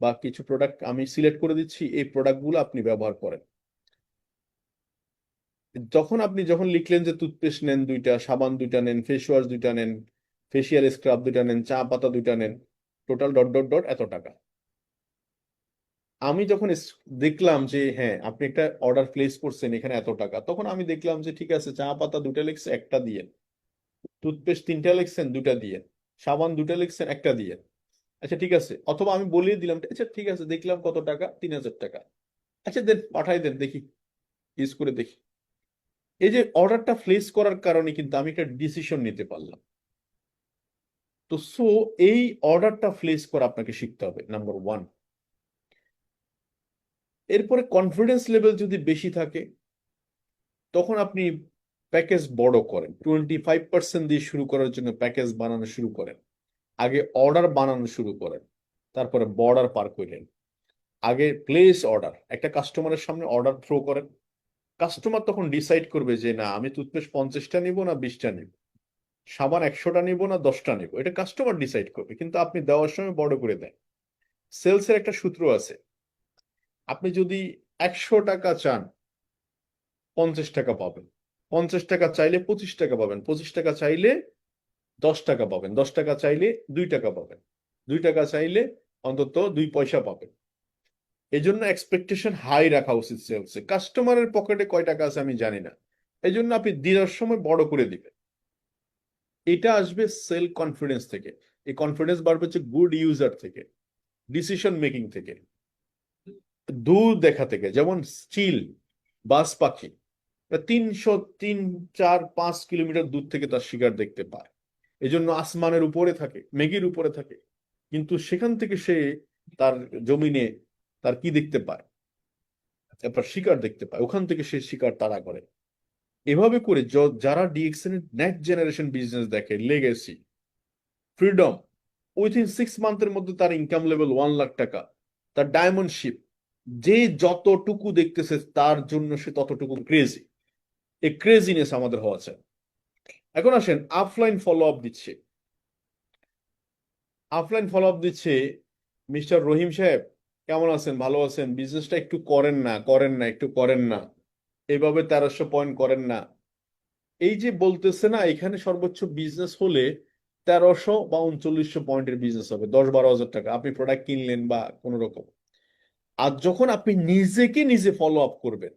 বা কিছু প্রোডাক্ট আমি সিলেক্ট করে দিচ্ছি, এই প্রোডাক্টগুলো আপনি ব্যবহার করেন। যখন লিখলেন যে টুথপেস্ট নেন 2টা, সাবান 2টা নেন, ফেস ওয়াশ 2টা নেন, ফেসিয়াল স্ক্রাব 2টা নেন, চা পাতা 2টা নেন, টোটাল ডট ডট ডট এত টাকা। আমি যখন দেখলাম যে হ্যাঁ আপনি একটা অর্ডার প্লেস করছেন, এখানে এত টাকা, তখন আমি দেখলাম যে ঠিক আছে, চা পাতা 2টা লিখছে, একটা দিয়ে, টুথপেস্ট 3টা লিখছেন, 2টা দিয়ে, সাবান 2টা লিখছেন, একটা দিয়ে। আচ্ছা ঠিক আছে, অথবা আমি বলিয়ে দিলাম, আচ্ছা ঠিক আছে, দেখলাম কত টাকা, 3,000 টাকা, আচ্ছা দেন, পাঠাই দেন, দেখি, ইউজ করে দেখি। এই যে অর্ডারটা প্লেস করার কারণে কিন্তু আমি একটা ডিসিশন নিতে পারলাম। তো এই অর্ডারটা প্লেস করা আপনাকে শিখতে হবে, নাম্বার 1। এরপরে কনফিডেন্স লেভেল যদি বেশি থাকে, তখন আপনি প্যাকেজ বড় করেন, 25% দিয়ে শুরু করার জন্য প্যাকেজ বানানো শুরু করেন। আগে অর্ডার বানানো শুরু করেন, তারপরে বর্ডার পার করেন। আগে প্লেস অর্ডার, একটা কাস্টমারের সামনে অর্ডার থ্রো করেন। কাস্টমার তখন ডিসাইড করবে যে না, আমি টুথপেস্ট 50টা নিব না 20টা নিব, সাবান 100টা নিব না 10টা নিব, এটা কাস্টমার ডিসাইড করবে, কিন্তু আপনি দেওয়ার সময় বড় করে দেন। সেলসের একটা সূত্র আছে, আপনি যদি 100 টাকা চান, 50 টাকা পাবেন, 50 টাকা চাইলে 25 টাকা পাবেন, 25 টাকা চাইলে 10 টাকা পাবেন, 10 টাকা চাইলে 2 টাকা পাবেন, 2 টাকা চাইলে অন্তত 2 পয়সা পাবেন। এই জন্য এক্সপেকটেশন হাই রাখা উচিত সেলসে। কাস্টমারের পকেটে কয় টাকা আছে আমি জানি না, এই জন্য আপনি দেওয়ার সময় বড় করে দিবেন। এটা আসবে সেল কনফিডেন্স থেকে। এই কনফিডেন্স বাড়বে হচ্ছে গুড ইউজার থেকে, ডিসিশন মেকিং থেকে, দূর দেখা থেকে। যেমন চিল বাজ পাখি 300, 3, 4, 5 কিলোমিটার দূর থেকে তার শিকার দেখতে পায়, এজন্য আসমানের উপরে থাকে, মেঘের উপরে থাকে, কিন্তু সেখান থেকে সে তার জমিনে তার কি দেখতে পায়, তারপর শিকার দেখতে পায়, ওখান থেকে সে শিকার তাড়া করে। এভাবে করে যারা ডিএক্সএন এর নেক্সট জেনারেশন বিজনেস দেখে, লেগেসি, ফ্রিডম, উইথিন 6 মান্থের মধ্যে তার ইনকাম লেভেল 1 লাখ টাকা, তার ডায়মন্ড শিপ, যে যতটুকু দেখতেছে তার জন্য সে ততটুকু ক্রেজি। এই ক্রেজিনেস আমাদের হওয়া চাই। এখন আসেন অফলাইন ফলো আপ দিচ্ছে। অফলাইন ফলো আপ দিচ্ছে মিস্টার রহিম সাহেব, কেমন আছেন? ভালো আছেন? বিজনেসটা একটু করেন না, করেন না, একটু করেন না, এভাবে 1300 পয়েন্ট করেন না। এই যে বলতেছে না, এখানে সর্বোচ্চ বিজনেস হলে 1300 বা 3900 পয়েন্টের বিজনেস হবে, 10-12 হাজার টাকা আপনি প্রোডাক্ট কিনলেন বা কোনো রকম। আর যখন আপনি নিজেকে নিজে ফলো আপ করবেন,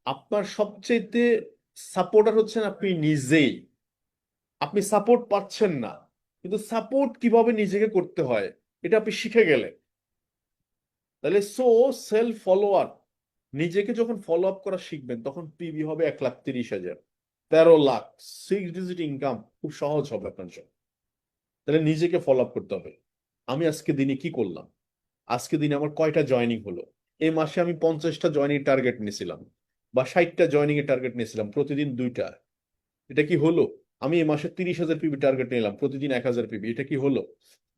আপনার সবচেয়ে সাপোর্টার হচ্ছেন আপনি নিজেই। আপনি সাপোর্ট পাচ্ছেন না, কিন্তু সাপোর্ট কিভাবে নিজেকে করতে হয় এটা আপনি শিখে গেলেন। তাহলে সেলফ ফলোয়ার, নিজেকে যখন ফলো আপ করা শিখবেন তখন পিবি হবে 1,30,000, 13 লাখ, 6 ডিজিট ইনকাম খুব সহজ হবে আপনার জন্য। তাহলে নিজেকে ফলো আপ করতে হবে। আমি আজকে দিনে কি করলাম, আজকে দিনে আমার কয়টা জয়নিং হলো, এই মাসে আমি 50টা জয়নিং টার্গেট নিয়েছিলাম বা 60টা জয়নিং এর টার্গেট নিয়েছিলাম, প্রতিদিন 2টা, এটা কি হলো? আমি এই মাসে 30,000 পিবি টার্গেট নিলাম, প্রতিদিন 1,000 পিবি, এটা কি হলো?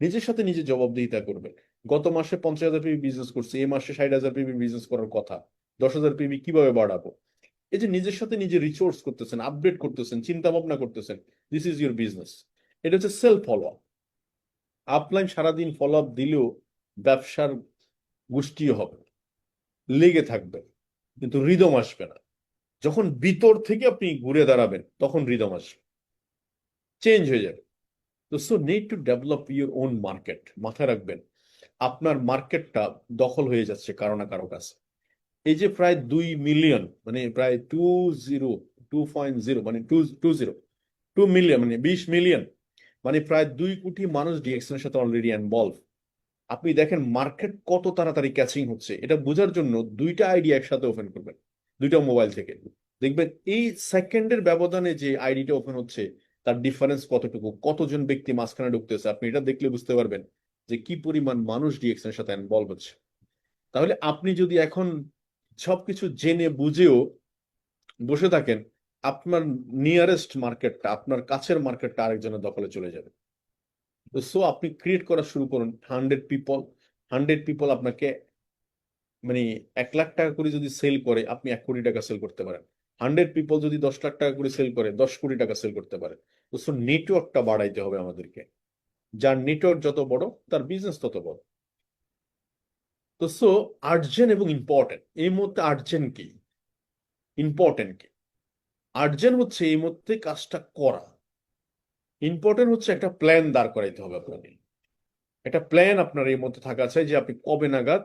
নিজের সাথে নিজে জবাবদিহিতা করবেন। গত মাসে 50,000 পিবি বিজনেস করছি, এই মাসে 60,000 পিবি বিজনেস করার কথা, 10,000 পিবি কিভাবে বাড়াবো? এই যে নিজের সাথে নিজে রিসোর্স করতেছেন, আপডেট করতেছেন, চিন্তা ভাবনা করতেছেন, দিস ইজ ইউর বিজনেস। এটা হচ্ছে সেলফ ফলো আপ। আপলাইন সারাদিন ফলো আপ দিলেও ব্যবসার গোষ্ঠীও হবে, লেগে থাকবে, কিন্তু রিদম আসবে না। যখন ভিতর থেকে আপনি ঘুরে দাঁড়াবেন তখন রিদম আসবে, চেঞ্জ হয়ে যাবে। তো need to develop your own market. মাথায় রাখবেন আপনার মার্কেটটা দখল হয়ে যাচ্ছে কারো না কারো কাছে। এই যে প্রায় 2 মিলিয়ন, মানে প্রায় 2.0 মানে 2 মিলিয়ন, মানে 20 মিলিয়ন, মানে প্রায় 2 কোটি মানুষ ডিএক্সএন এর সাথে অলরেডি ইনভলভ। আপনি দেখেন মার্কেট কত তাড়াতাড়ি ক্যাচিং হচ্ছে, এটা বোঝার জন্য 2টা আইডি একসাথে ওপেন করবেন, 2টা মোবাইল থেকে। দেখবেন এই সেকেন্ডের ব্যবধানে যে আইডিটা ওপেন হচ্ছে তার ডিফারেন্স কতটুকু, কতজন ব্যক্তি মাঝখানে ঢুকতেছে, আপনি এটা দেখলে বুঝতে পারবেন যে কি পরিমাণ মানুষ ডিএক্সএন এর সাথে ইনভলভ হচ্ছে। তাহলে আপনি যদি এখন সবকিছু জেনে বুঝেও বসে থাকেন, আপনার নিয়ারেস্ট মার্কেটটা, আপনার কাছের মার্কেটটা আরেকজনের দখলে চলে যাবে। আপনি ক্রিয়েট করা শুরু করুন 100 পিপল। 100 পিপল আপনাকে, মানে 1 লাখ টাকা করে যদি সেল করে আপনি 1 কোটি টাকা সেল করতে পারেন। 100 পিপল যদি 10 লাখ টাকা করে সেল করে 10 কোটি টাকা সেল করতে পারে। তো নেটওয়ার্কটা বাড়াইতে হবে আমাদেরকে। যার নেটওয়ার্ক যত বড় তার বিজনেস তত বড়। তো আর্জেন্ট এবং ইম্পর্টেন্ট, এই মুহূর্তে আর্জেন্ট কি, ইম্পর্টেন্ট কি? আর্জেন্ট হচ্ছে এই মুহূর্তে কাজটা করা, ইম্পর্টেন্ট হচ্ছে একটা প্ল্যান দাঁড় করাইতে হবে আপনাকে। একটা প্ল্যান আপনার এই মধ্যে থাকা চাই যে আপনি কবে নাগাদ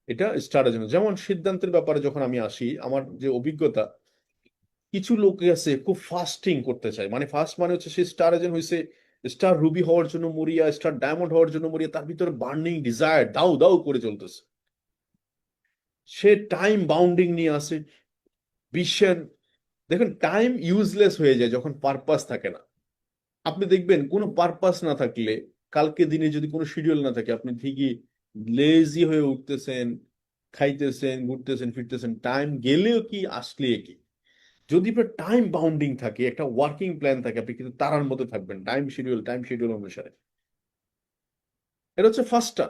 এটা স্টার্টের জন্য। যেমন সিদ্ধান্তের ব্যাপারে যখন আমি আসি, আমার যে অভিজ্ঞতা, কিছু লোক আছে খুব ফাস্টিং করতে চায়, মানে ফাস্ট মানে হচ্ছে সে স্টার এজেন্ট হয়েছে, স্টার রুবি হওয়ার জন্য মরিয়া, স্টার ডায়মন্ড হওয়ার জন্য মরিয়া, তার ভিতরে বার্নিং ডিজায়ার দাউ দাউ করে চলতেছে। সে টাইম বাউন্ডিং নিয়ে আসে বিশ্বের। দেখুন টাইম ইউজলেস হয়ে যায় যখন পারপাস থাকে না। আপনি দেখবেন কোনো পারপাস না থাকলে, কালকে দিনে যদি কোনো শিডিউল না থাকে, আপনি ঠিকই লেজি হয়ে উঠতেছেন, খাইতেছেন, ঘুরতেছেন, ফিরতেছেন, টাইম গেলেও কি আসলে কি। যদি আপনার টাইম বাউন্ডিং থাকে, একটা ওয়ার্কিং প্ল্যান থাকে, আপনি কিন্তু তারার মধ্যে থাকবেন, টাইম শিডিউল অনুসারে। এটা হচ্ছে ফার্স্টটা,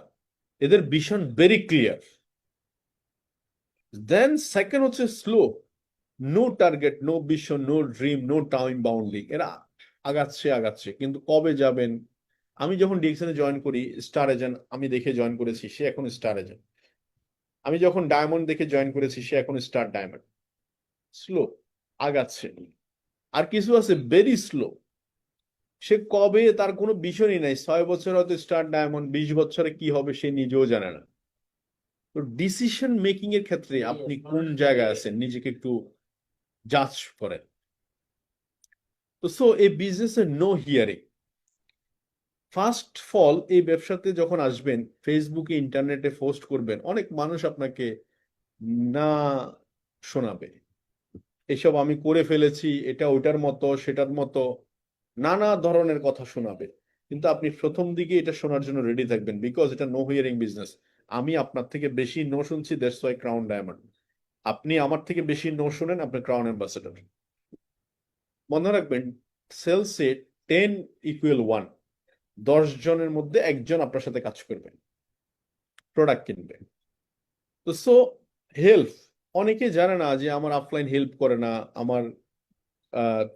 এদের vision very clear. Then second হচ্ছে slow, no target, no vision, no dream, no time bounding. এরা আগাচ্ছে আগাচ্ছে, কিন্তু কবে যাবেন? আমি যখন ডিএক্সএন জয়েন করি, স্টার এজেন্ট আমি দেখে জয়েন করেছি, সে এখন স্টার এজেন্ট। আমি যখন ডায়মন্ড দেখে জয়েন করেছি, সে এখন স্টার ডায়মন্ড। স্লো, আগাচ্ছে। আর কিছু আছে ভেরি স্লো, সে কবে তার কোনো বিষয়ই নাই, 6 বছর হয়তো স্টার ডায়মন্ড, 20 বছরে কি হবে সে নিজেও জানে না। তো ডিসিশন মেকিং এর ক্ষেত্রে আপনি কোন জায়গায় আছেন নিজেকে একটু জাজ করেন। তো সো এই বিজনেসের নো হিয়ারিং, ফার্স্ট ফল এই ব্যবসাতে যখন আসবেন, ফেসবুকে ইন্টারনেটে পোস্ট করবেন, অনেক মানুষ আপনাকে না শোনাবে, এসব আমি করে ফেলেছি, এটা ওইটার মতো সেটার মতো, নানা ধরনের কথা শোনাবে। কিন্তু আপনি প্রথম দিকে এটা শোনার জন্য রেডি থাকবেন, বিকজ এটা নো হিয়ারিং বিজনেস। আমি আপনার থেকে বেশি নো শুনছি, দ্যাটস ওয়াই ক্রাউন ডায়মন্ড। আপনি আমার থেকে বেশি নো শুনেন, আপনি ক্রাউন অ্যাম্বাসেডর। মনে রাখবেন, সেলসে 10 = 1, 10 জনের মধ্যে একজন আপনার সাথে কাজ করবে, প্রোডাক্ট কিনবে। তো সো হেল্প, অনেকে জানে না যে আমার অফলাইন হেল্প করে না আমার।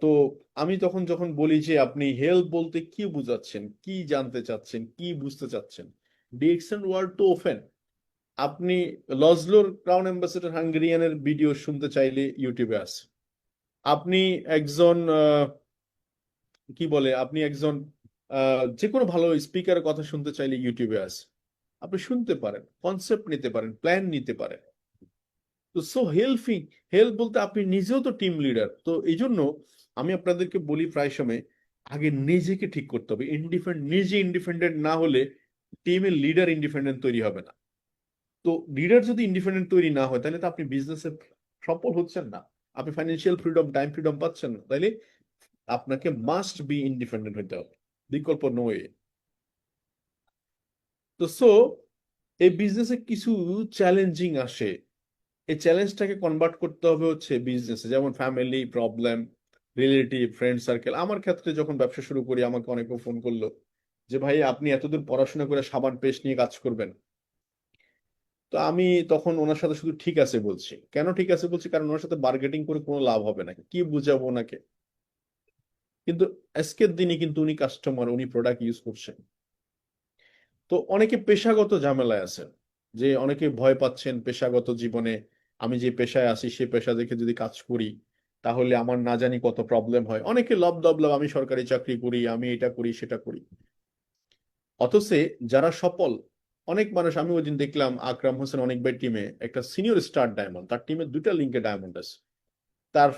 তো আমি তখন যখন বলি যে আপনি হেল্প বলতে কি বুঝাচ্ছেন, কি জানতে চাচ্ছেন, কি বুঝতে চাচ্ছেন, ডিএক্সএন ওয়ার্ল্ড তো ওপেন। আপনি লজলোর ক্রাউন অ্যাম্বাসেডর হাঙ্গেরিয়ানের ভিডিও শুনতে চাইলে ইউটিউবে আছে। আপনি একজন কি বলে, আপনি একজন যে কোনো ভালো স্পিকারের কথা শুনতে চাইলে ইউটিউবে আছে, আপনি শুনতে পারেন, কনসেপ্ট নিতে পারেন, প্ল্যান নিতে পারেন। তো সো হেল্পিং, হেল্প বলতে আপনি নিজেও তো টিম লিডার। তো এই জন্য আমি আপনাদেরকে বলি প্রায় সময়, আগে নিজেকে ঠিক করতে হবে। নিজে ইন্ডিপেন্ডেন্ট না হলে টিমের লিডার ইন্ডিপেন্ডেন্ট তৈরি হবে না। তো লিডার যদি ইন্ডিপেন্ডেন্ট তৈরি না হয়, তাহলে তো আপনি বিজনেসে সফল হচ্ছেন না, আপনি ফাইন্যান্সিয়াল ফ্রিডম, টাইম ফ্রিডম পাচ্ছেন না। তাইলে আপনাকে মাস্ট বি ইন্ডিপেন্ডেন্ট হইতে হবে, বিকল্প নয়। তো সো এই বিজনেসে কিছু চ্যালেঞ্জিং আসে, এই চ্যালেঞ্জটাকে কনভার্ট করতে হবে হচ্ছে বিজনেসে, যেমন family problem, relative, friend circle. আমার ক্ষেত্রে যখন ব্যবসা শুরু করি, আমাকে অনেকে ফোন করলো যে ভাই আপনি এতদূর পড়াশোনা করে সাবান পেস্ট নিয়ে কাজ করবেন। তো আমি তখন ওনার সাথে শুধু ঠিক আছে বলছি। কেন ঠিক আছে বলছি? কারণ ওনার সাথে বার্গেটিং করে কোনো লাভ হবে না, কি বুঝাবো ওনাকে। কিন্তু আজকের দিনে কিন্তু উনি কাস্টমার, উনি প্রোডাক্ট ইউজ করছেন। তো অনেকে পেশাগত ঝামেলায় আছেন, যে অনেকে ভয় পাচ্ছেন পেশাগত জীবনে, আমি যে পেশায় আছি সে পেশা দেখে যদি কাজ করি তাহলে আমার না জানি কত প্রবলেম হয়। অনেকে লব দব লব, আমি সরকারি চাকরি করি, আমি এটা করি সেটা করি। অথচ যারা সফল, অনেক মানুষ, আমি ওই দিন দেখলাম আকরাম হোসেন অনেক ভাই টিমে একটা সিনিয়র স্টার ডায়মন্ড, তার টিমে 2টা লিঙ্কে ডায়মন্ড আছে, তার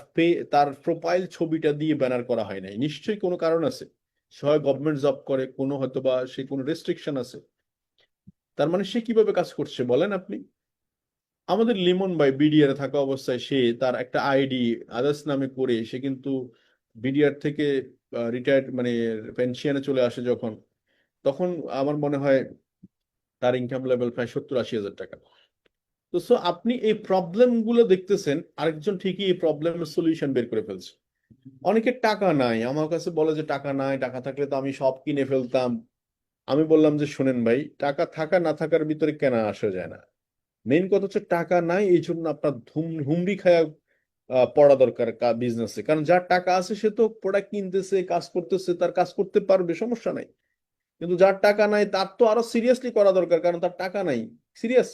তার প্রোফাইল ছবিটা দিয়ে ব্যানার করা হয় নাই, নিশ্চয়ই কোনো কারণ আছে। সে হয় গভর্নমেন্ট জব করে, কোনো হয়তো বা সে কোনো রেস্ট্রিকশন আছে। তার মানে সে কিভাবে কাজ করছে বলেন আপনি? আমাদের লিমন ভাই বিডিআর থাকা অবস্থায় সে তার একটা আইডি আদার্স নামে করে সে কিন্তু বিডিআর থেকে রিটায়ার্ড মানে পেনশনে চলে আসে যখন, তখন আমার মনে হয় তার ইনকাম লেভেল প্রায় 70-80 হাজার টাকা। তো সো আপনি এই প্রবলেম গুলো দেখতেছেন, আরেকজন ঠিকই এই প্রবলেমের সলিউশন বের করে ফেলছে। অনেকের টাকা নাই, আমার কাছে বলে যে টাকা নাই, টাকা থাকলে তো আমি সব কিনে ফেলতাম। আমি বললাম যে শোনেন ভাই, টাকা থাকা না থাকার ভিতরে কেনা আসা যায় না। মেইন কথা হচ্ছে টাকা নাই, এই জন্য আপনার হুমড়ি খায়া পড়া দরকার বিজনেসে। কারণ যার টাকা আছে সে তো প্রোডাক্ট কিনতেছে, কাজ করতেছে, তার কাজ করতে পারবে, সমস্যা নাই। কিন্তু যার টাকা নাই তার তো আরো সিরিয়াসলি করা দরকার, কারণ তার টাকা নাই। সিরিয়াস,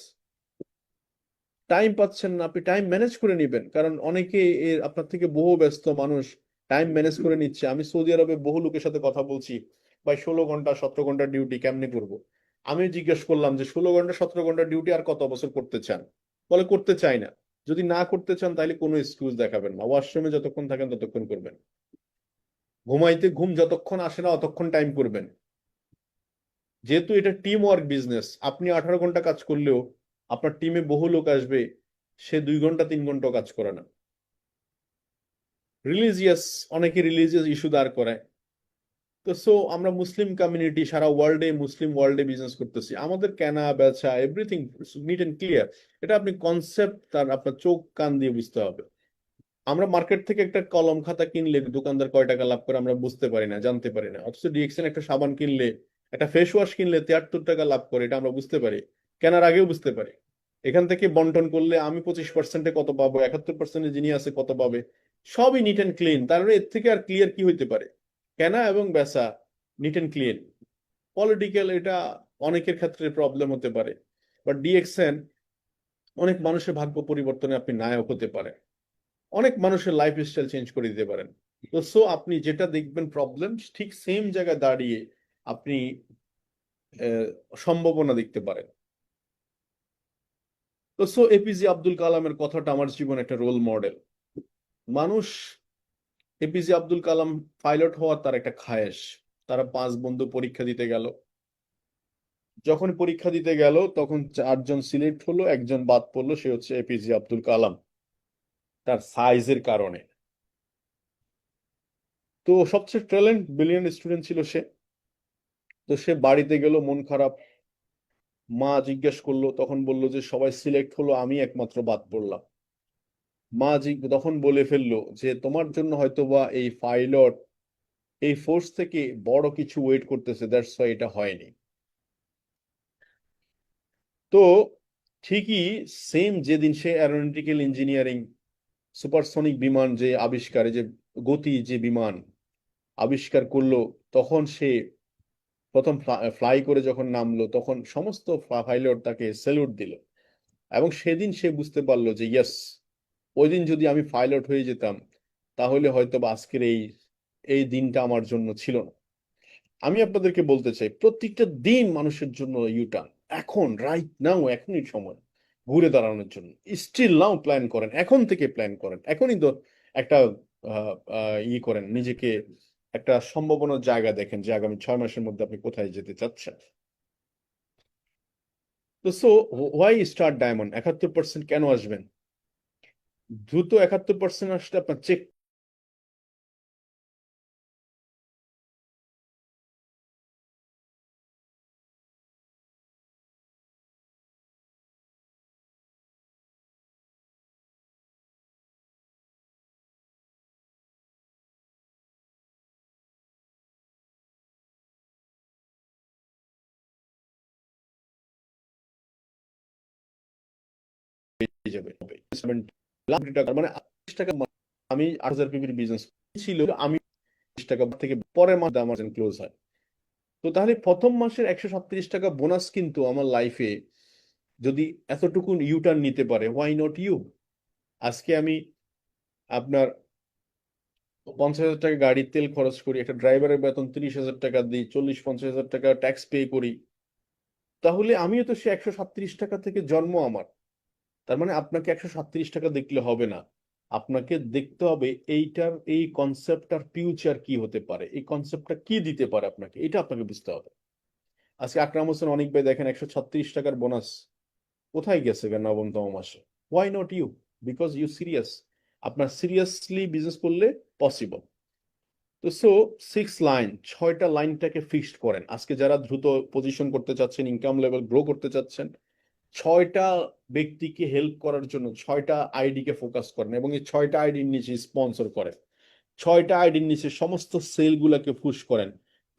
টাইম পাচ্ছেন না, আপনি টাইম ম্যানেজ করে নিবেন। কারণ অনেকে আপনার থেকে বহু ব্যস্ত মানুষ টাইম ম্যানেজ করে নিচ্ছে। আমি সৌদি আরবে বহু লোকের সাথে কথা বলছি, ভাই 16 ঘন্টা 17 ঘন্টা ডিউটি কেমনে করব। আমি জিজ্ঞেস করলাম যে 16 ঘন্টা 17 ঘন্টা ডিউটি আর কত বছর করতে চান? বলে করতে চাই না। যদি না করতে চান তাহলে কোনো এক্সকিউজ দেখাবেন না, ওয়াশরুমে যতক্ষণ থাকেন ততক্ষণ করবেন, ঘুমাইতে ঘুম যতক্ষণ আসে না অতক্ষণ টাইম করবেন। যেহেতু এটা টিম ওয়ার্ক বিজনেস, আপনি 18 ঘন্টা কাজ করলেও আপনার টিমে বহু লোক আসবে, সে 2 ঘন্টা 3 ঘন্টা কাজ করে না। রিলিজিয়াস, অনেকে রিলিজিয়াস ইস্যু দাঁড় করায়। তো সো আমরা মুসলিম কমিউনিটি সারা ওয়ার্ল্ডে, মুসলিম ওয়ার্ল্ডে বিজনেস করতেছি, আমাদের কেনা বেচা এভরিথিং নিট এন্ড ক্লিয়ার। এটা আপনি কনসেপ্ট তার আপনার চোখ কান দিয়ে বুঝতে হবে। আমরা মার্কেট থেকে একটা কলম খাতা কিনলে দোকানদার কয় টাকা লাভ করে আমরা বুঝতে পারি না, জানতে পারি না। অথচ ডিএক্সএন একটা সাবান কিনলে, একটা ফেস ওয়াশ কিনলে 73 টাকা লাভ করে, এটা আমরা বুঝতে পারি, কেনার আগেও বুঝতে পারি। এখান থেকে বন্টন করলে আমি 25%-এ কত পাবো, 71%-এ যিনি আছে কত পাবে, সবই নিট এন্ড ক্লিন। তার এর থেকে আর ক্লিয়ার কি হইতে পারে? কেনা এবং বেচা নিট এন্ড ক্লিন। পলিটিক্যাল এটা অনেকের ক্ষেত্রে প্রবলেম হতে পারে, বাট ডিএক্সএন অনেক মানুষের ভাগ্য পরিবর্তনে আপনি নায়ক হতে পারে, অনেক মানুষের লাইফ স্টাইল চেঞ্জ করে দিতে পারেন। তো সো আপনি যেটা দেখবেন প্রবলেম, ঠিক সেম জায়গায় দাঁড়িয়ে আপনি সম্ভাবনা দেখতে পারেন। তো সো এপিজে আব্দুল কালামের কথাটা আমার জীবনে একটা রোল মডেল। মানুষ, এপিজে আব্দুল কালাম পাইলট হওয়ার তার একটা খায়েশ। তারা 5 বন্ধু পরীক্ষা দিতে গেল। যখন পরীক্ষা দিতে গেল তখন 4 জন সিলেক্ট হলো, একজন বাদ পড়লো, সে হচ্ছে এপিজে আব্দুল কালাম, তার সাইজের কারণে। তো সবচেয়ে ট্যালেন্ট ব্রিলিয়ান্ট স্টুডেন্ট ছিল সে। তো সে বাড়িতে গেল, মন খারাপ। মা জিজ্ঞেস করলো, তখন বললো যে সবাই সিলেক্ট হলো, আমি একমাত্র বাদ পড়লাম। মা তখন বলে ফেললো যে তোমার জন্য হয়তোবা এই পাইলট, এই ফোর্স থেকে বড় কিছু ওয়েট করতেছে, দ্যাটস ওয়াই এটা হয়নি। তো ঠিকই সেম যেদিন সে অ্যারোনটিক্যাল ইঞ্জিনিয়ারিং সুপারসনিক বিমান যে আবিষ্কারে, যে গতি যে বিমান আবিষ্কার করলো, তখন সে প্রথম ফ্লাই করে যখন নামলো, তখন সমস্ত পাইলট তাকে স্যালুট দিল। এবং সেদিন সে বুঝতে পারলো যে ইয়েস, ওই দিন যদি আমি পাইলট হয়ে যেতাম তাহলে হয়তো বা আজকের এই এই দিনটা আমার জন্য ছিল না। আমি আপনাদেরকে বলতে চাই, প্রত্যেকটা দিন মানুষের জন্য ইউটার্ন। এখন রাইট নাও, এখনই সময় ঘুরে দাঁড়ানোর জন্য। স্টিল নাও প্ল্যান করেন, এখন থেকে প্ল্যান করেন, এখনই তো একটা করেন নিজেকে, একটা সম্ভাবনার জায়গা দেখেন যে আগামী 6 মাসের মধ্যে আপনি কোথায় যেতে চাচ্ছেন। তো সো হোয়াই স্টার্ট ডায়মন্ড 71% কেন আসবেন? দ্রুত 71% আসলে আপনার চেক হয়ে যাবে। লাখ কোটি টাকা মানে 28 টাকা আমি 8,000 পিপির বিজনেস ছিল, আমি 20 টাকা থেকে পরের মাসে আমার ক্লোজ হয়। তো তাহলে প্রথম মাসের 137 টাকা বোনাস কিন্তু আমার লাইফে যদি এতটুকু ইউটার্ন নিতে পারে, হোয়াই নট ইউ? আজকে আমি আপনার 50,000 টাকা গাড়ির তেল খরচ করি, একটা ড্রাইভারের বেতন 30,000 টাকা দিই, 40-50,000 টাকা ট্যাক্স পে করি, তাহলে আমিও তো সে 137 টাকা থেকে জন্ম আমার। তার মানে আপনাকে 137 টাকা দেখলে হবে না, আপনাকে দেখতে হবে এইটার, এই কনসেপ্টটার ফিউচার কি হতে পারে, এই কনসেপ্টটা কি দিতে পারে আপনাকে, এটা আপনাকে বুঝতে হবে। আজকে আকরাম হোসেন অনেক ভাই দেখেন 136 টাকার বোনাস কোথায় গেছে গা নবমতম মাসে? Why not you? Because you serious. আপনার সিরিয়াসলি বিজনেস করলে পসিবল। তো সো 6 লাইন, 6টা লাইনটাকে ফিক্সড করেন। আজকে যারা দ্রুত পজিশন করতে চাচ্ছেন, ইনকাম লেভেল গ্রো করতে চাচ্ছেন, 6টা ব্যক্তিকে হেল্প করার জন্য 6টা আইডিকে ফোকাস করেন এবং এই 6টা আইডির নিচে স্পন্সর করেন। 6টা আইডির নিচে সমস্ত সেল গুলাকে পুশ করেন।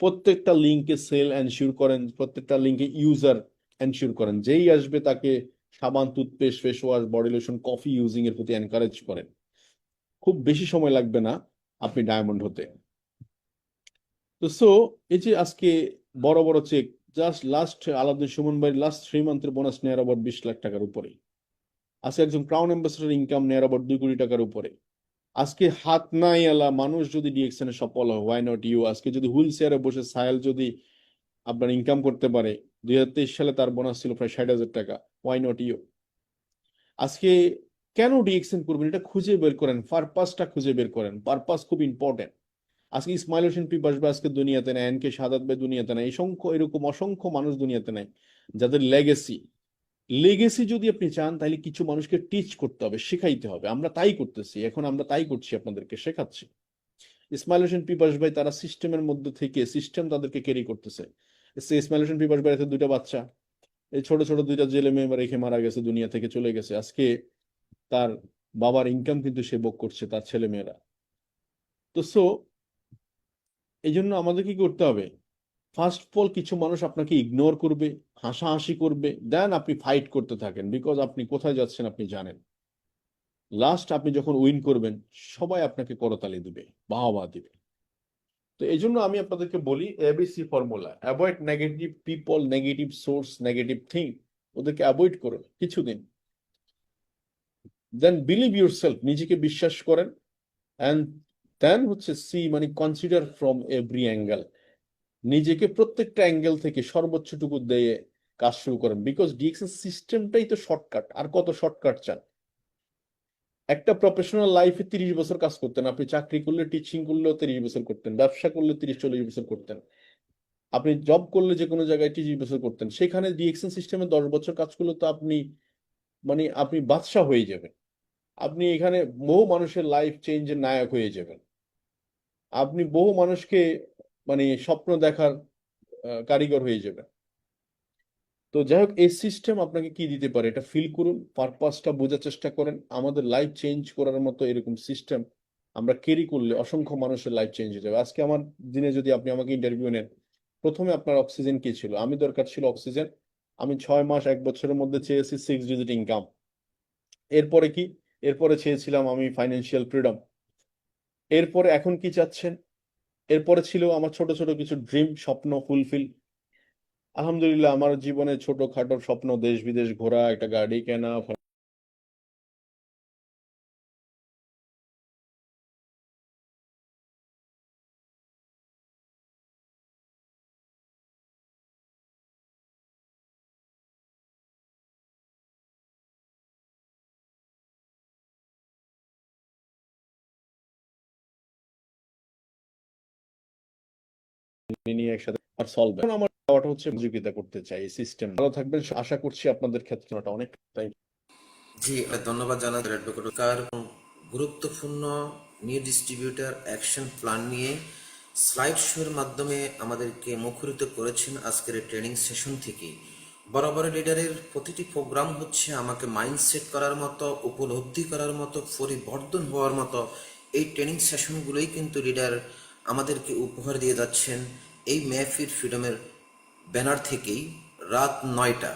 প্রত্যেকটা লিঙ্কে সেল এনশিওর করেন, প্রত্যেকটা লিঙ্কে ইউজার এনশিওর করেন। যেই আসবে তাকে সাবান, toothpaste, face wash, body lotion, coffee using এর প্রতি এনকারেজ করেন। খুব বেশি সময় লাগবে না আপনি ডায়মন্ড হতে। তো সো এই যে আজকে বড় বড় check, just last Alauddin Suman ভাই লাস্ট 3 মান্থের বোনাস নেয়ার আবার 20 লাখ টাকার উপরে। আজকে একজন ক্রাউন অ্যাম্বাসেডার ইনকাম নেয়ার আবার 2 কোটি টাকার উপরে। আজকে হাত নাই এলা মানুষ যদি ডিএক্সএন এ সফল হয়, হোয়াই নট ইউ? আজকে যদি হুইল চেয়ারে বসে সাহেল যদি আপনার ইনকাম করতে পারে, 2023 সালে তার বোনাস ছিল প্রায় 60,000 টাকা, হোয়াই নট ইউ? আজকে কেন ডিএক্সএন করবেন এটা খুঁজে বের করেন, পারপাসটা খুঁজে বের করেন। পারপাস খুব ইম্পর্টেন্ট। আজকে ইসমাইল হোসেন পিপাস ভাই আজকে দুনিয়াতে নাই, এন কে সাদাত ভাই দুনিয়াতে নাই, এরকম অসংখ্য মানুষ দুনিয়াতে নাই যাদের লেগেসি। লেগেসি যদি আপনি চান তাহলে কিছু মানুষকে টিচ করতে হবে, শেখাইতে হবে। আমরা তাই করতেছি, এখন আমরা তাই করছি, আপনাদেরকে শেখাচ্ছি। ইসমাইল হোসেন পিপাস ভাই তারা সিস্টেমের মধ্যে থেকে, সিস্টেম তাদেরকে ক্যারি করতেছে। ইসমাইল হোসেন পিপাস ভাই এতে 2টা বাচ্চা, এই ছোট ছোট 2টা জেলে মেয়ে রেখে মারা গেছে, দুনিয়া থেকে চলে গেছে। আজকে তার বাবার ইনকাম কিন্তু সে ভোগ করছে, তার ছেলে মেয়েরা। তো সো এই জন্য আমাদের কি করতে হবে? ফার্স্ট অফ অল কিছু মানুষ আপনাকে ইগনোর করবে, হাসাহাসি করবে, দেন আপনি ফাইট করতে থাকেন, বিকজ আপনি কোথায় যাচ্ছেন আপনি জানেন। লাস্ট আপনি যখন উইন করবেন, সবাই আপনাকে করতালি দিবে, বাহবা দিবে। তো এই জন্য আমি আপনাদেরকে বলি ABC formula, avoid negative people, negative source, negative thing. ওদেরকে অ্যাভয়েড করুন কিছুদিন। দেন বিলিভ ইউর সেলফ, নিজেকে বিশ্বাস করেন। অ্যান্ড দেন হচ্ছে সি মানে কনসিডার ফ্রম এভরি অ্যাঙ্গেল, নিজেকে প্রত্যেকটা অ্যাঙ্গেল থেকে সর্বোচ্চটুকু দিয়ে কাজ শুরু করেন, বিকজ ডিএক্সএল সিস্টেমটাই তো শর্টকাট, আর কত শর্টকাট চান? একটা প্রফেশনাল লাইফে 30 বছর কাজ করতেন আপনি, চাকরি করলে টিচিং করলেও 30 বছর করতেন, ব্যবসা করলে 30-40 বছর করতেন, আপনি জব করলে যে কোনো জায়গায় 30 বছর করতেন, সেখানে ডিএক্সএল সিস্টেমে 10 বছর কাজ করলে তো আপনি মানে আপনি বাদশা হয়ে যাবেন, আপনি এখানে বহু মানুষের লাইফ চেঞ্জের নায়ক হয়ে যাবেন, আপনি বহু মানুষকে মানে স্বপ্ন দেখার কারিগর হয়ে যাবেন। তো যাই হোক, এই সিস্টেম আপনাকে কি দিতে পারে এটা ফিল করুন, পারপাসটা বোঝার চেষ্টা করেন, আমাদের লাইফ চেঞ্জ করার মতো এরকম সিস্টেম আমরা ক্যারি করলে অসংখ্য মানুষের লাইফ চেঞ্জ হয়ে যাবে। আজকে আমার দিনে যদি আপনি আমাকে ইন্টারভিউ নেন, প্রথমে আপনার অক্সিজেন কি ছিল? আমি দরকার ছিল অক্সিজেন, আমি 6 মাস 1 বছরের মধ্যে চেয়েছি 6 ডিজিট ইনকাম। এরপরে কি? এরপরে চেয়েছিলাম আমি ফাইন্যান্সিয়াল ফ্রিডম। এরপরে এখন কি চাচ্ছেন? এরপরে ছিল আমার ছোট ছোট কিছু ড্রিম, স্বপ্ন ফুলফিল। আলহামদুলিল্লাহ, আমার জীবনে ছোটখাটো স্বপ্ন, দেশ বিদেশ ঘোরা, একটা গাড়ি কেনা, নিয়ে একসাথে আর সলভ। এখন আমার যাওয়াটা হচ্ছে প্রতিযোগিতা করতে চাই, সিস্টেম ভালো থাকবেন, আশা করছি আপনাদের ক্ষেত্রে ওটা অনেক। জি, ধন্যবাদ জানাই অ্যাডভোকেট কার গুরুত্বপূর্ণ নিউ ডিস্ট্রিবিউটার অ্যাকশন প্ল্যান নিয়ে স্লাইড শোর মাধ্যমে আমাদেরকে মুখরিত করেছেন আজকের এই ট্রেনিং সেশন থেকে। বরাবর লিডারের প্রতিটি প্রোগ্রাম হচ্ছে আমাকে মাইন্ডসেট করার মতো, উপলব্ধি করার মতো, পরিবর্তন হওয়ার মতো। এই ট্রেনিং সেশনগুলোই কিন্তু লিডার আমাদেরকে উপহার দিয়ে যাচ্ছেন এই মেহফিল ফ্রিডমের ব্যানার থেকেই রাত 9টা।